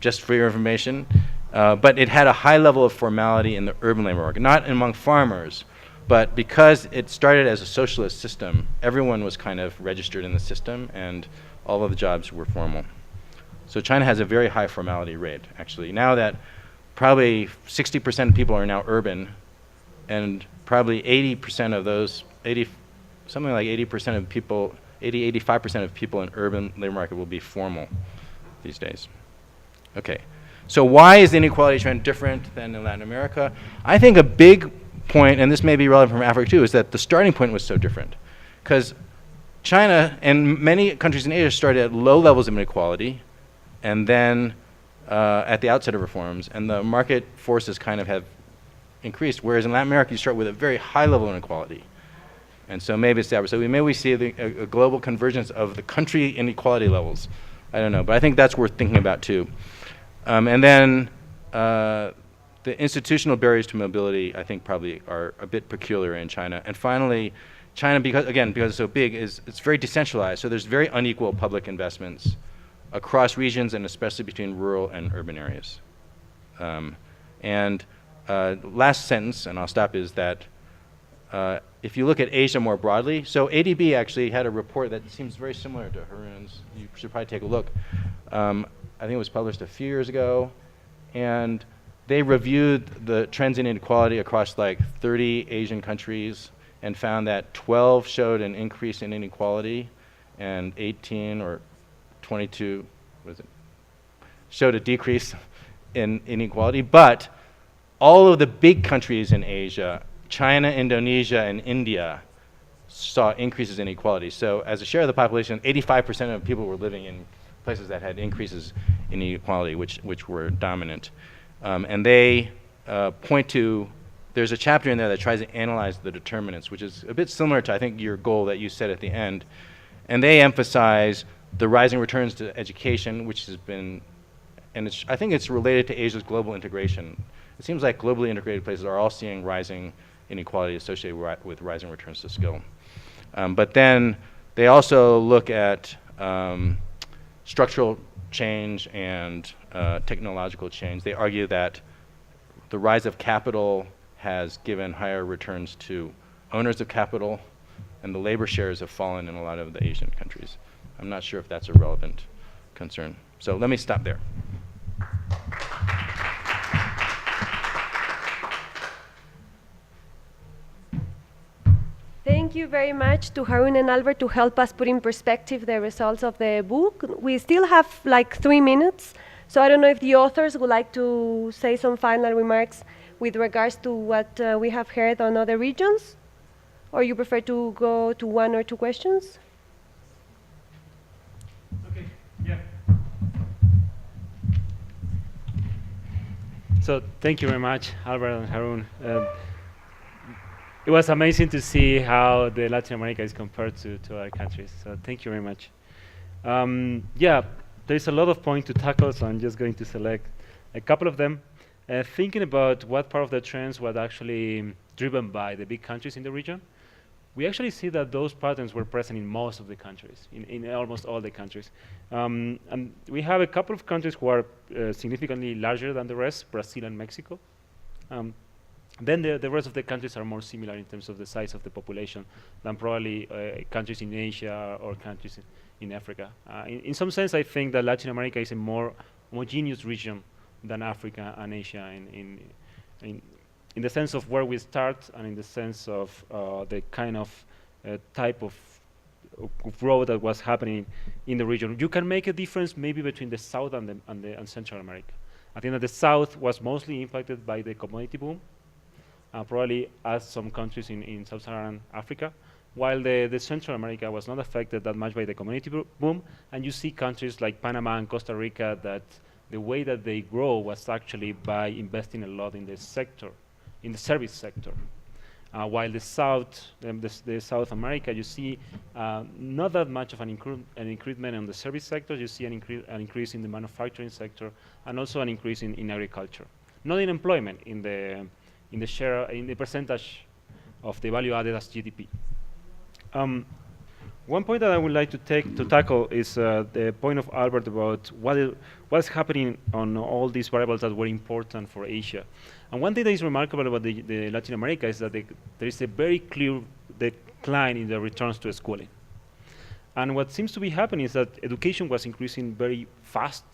just for your information, but it had a high level of formality in the urban labor market, not among farmers, but because it started as a socialist system, everyone was kind of registered in the system, and all of the jobs were formal. So China has a very high formality rate, actually. Now that probably 60% of people are now urban, and probably 80% of those, something like 80% of people, 85% of people in urban labor market will be formal these days. Okay, so why is the inequality trend different than in Latin America? I think a big point, and this may be relevant from Africa too, is that the starting point was so different. Because China and many countries in Asia started at low levels of inequality, and then at the outset of reforms, and the market forces kind of have increased, whereas in Latin America you start with a very high level of inequality. And so maybe it's that. So maybe we see a global convergence of the country inequality levels. I don't know, but I think that's worth thinking about too. And then the institutional barriers to mobility, I think, probably are a bit peculiar in China. And finally, China, because it's so big, it's very decentralized. So there's very unequal public investments across regions, and especially between rural and urban areas. Last sentence, and I'll stop, is that if you look at Asia more broadly, so ADB actually had a report that seems very similar to Haroon's. You should probably take a look. I think it was published a few years ago, and they reviewed the trends in inequality across like 30 Asian countries and found that 12 showed an increase in inequality, and 18 or 22 showed a decrease in inequality. But all of the big countries in Asia, China, Indonesia, and India, saw increases in inequality. So as a share of the population, 85% of people were living in places that had increases in inequality, which were dominant. And they point to, there's a chapter in there that tries to analyze the determinants, which is a bit similar to, I think, your goal that you set at the end. And they emphasize the rising returns to education, which has been, and I think it's related to Asia's global integration. It seems like globally integrated places are all seeing rising inequality associated with rising returns to skill. But then they also look at structural change and technological change. They argue that the rise of capital has given higher returns to owners of capital, and the labor shares have fallen in a lot of the Asian countries. I'm not sure if that's a relevant concern. So let me stop there. Thank you very much to Haroon and Albert to help us put in perspective the results of the book. We still have like 3 minutes, so I don't know if the authors would like to say some final remarks with regards to what we have heard on other regions, or you prefer to go to 1 or 2 questions? Okay, yeah. So thank you very much, Albert and Haroon. It was amazing to see how the Latin America is compared to other countries. So thank you very much. Yeah, there's a lot of points to tackle, so I'm just going to select a couple of them. Thinking about what part of the trends was actually driven by the big countries in the region, we actually see that those patterns were present in most of the countries, in almost all the countries. And we have a couple of countries who are significantly larger than the rest, Brazil and Mexico. Then the rest of the countries are more similar in terms of the size of the population than probably countries in Asia or countries in Africa. In some sense, I think that Latin America is a more homogeneous region than Africa and Asia in the sense of where we start and in the sense of the kind of type of growth that was happening in the region. You can make a difference maybe between the South and Central America. I think that the South was mostly impacted by the commodity boom, probably as some countries in Sub-Saharan Africa, while the Central America was not affected that much by the commodity boom. And you see countries like Panama and Costa Rica that the way that they grow was actually by investing a lot in the sector, in the service sector. while the South, the South America, you see not that much of an increment on the service sector. You see an increase in the manufacturing sector, and also an increase in agriculture. Not in employment, in the share, in the percentage of the value added as GDP. One point that I would like to tackle is the point of Albert about what's happening on all these variables that were important for Asia. And one thing that is remarkable about the Latin America is that there is a very clear decline in the returns to schooling. And what seems to be happening is that education was increasing very fast,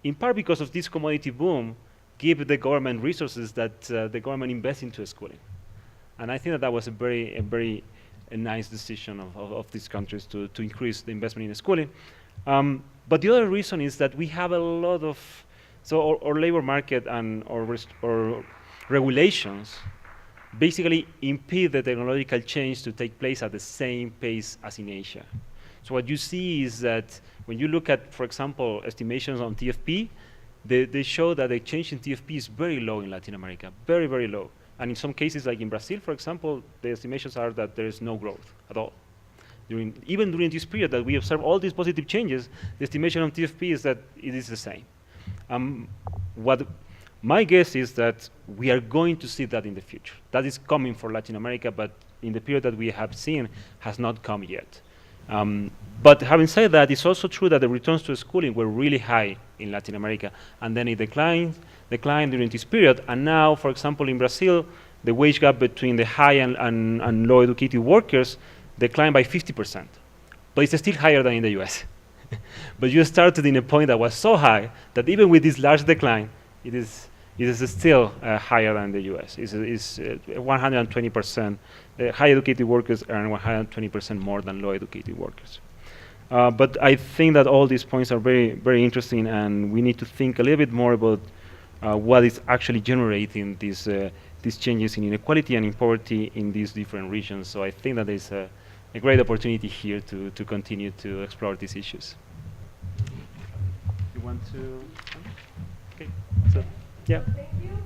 in part because of this commodity boom give the government resources that the government invests into schooling. And I think that was a very nice decision of these countries to increase the investment in schooling. But the other reason is that we have a lot of, so our labor market and our regulations basically impede the technological change to take place at the same pace as in Asia. So what you see is that when you look at, for example, estimations on TFP, they show that the change in TFP is very low in Latin America, very, very low. And in some cases, like in Brazil, for example, the estimations are that there is no growth at all. Even during this period that we observe all these positive changes, the estimation on TFP is that it is the same. What my guess is that we are going to see that in the future. That is coming for Latin America, but in the period that we have seen has not come yet. But having said that, it's also true that the returns to schooling were really high in Latin America, and then it declined during this period. And now, for example, in Brazil, the wage gap between the high and low educated workers declined by 50%, but it's still higher than in the US. But you started in a point that was so high that even with this large decline, it is still higher than the US. It's 120%. High educated workers earn 120% more than low educated workers. But I think that all these points are very, very interesting, and we need to think a little bit more about what is actually generating these changes in inequality and in poverty in these different regions. So I think that there's a great opportunity here to continue to explore these issues. You want to? Okay. So, yeah. Thank you.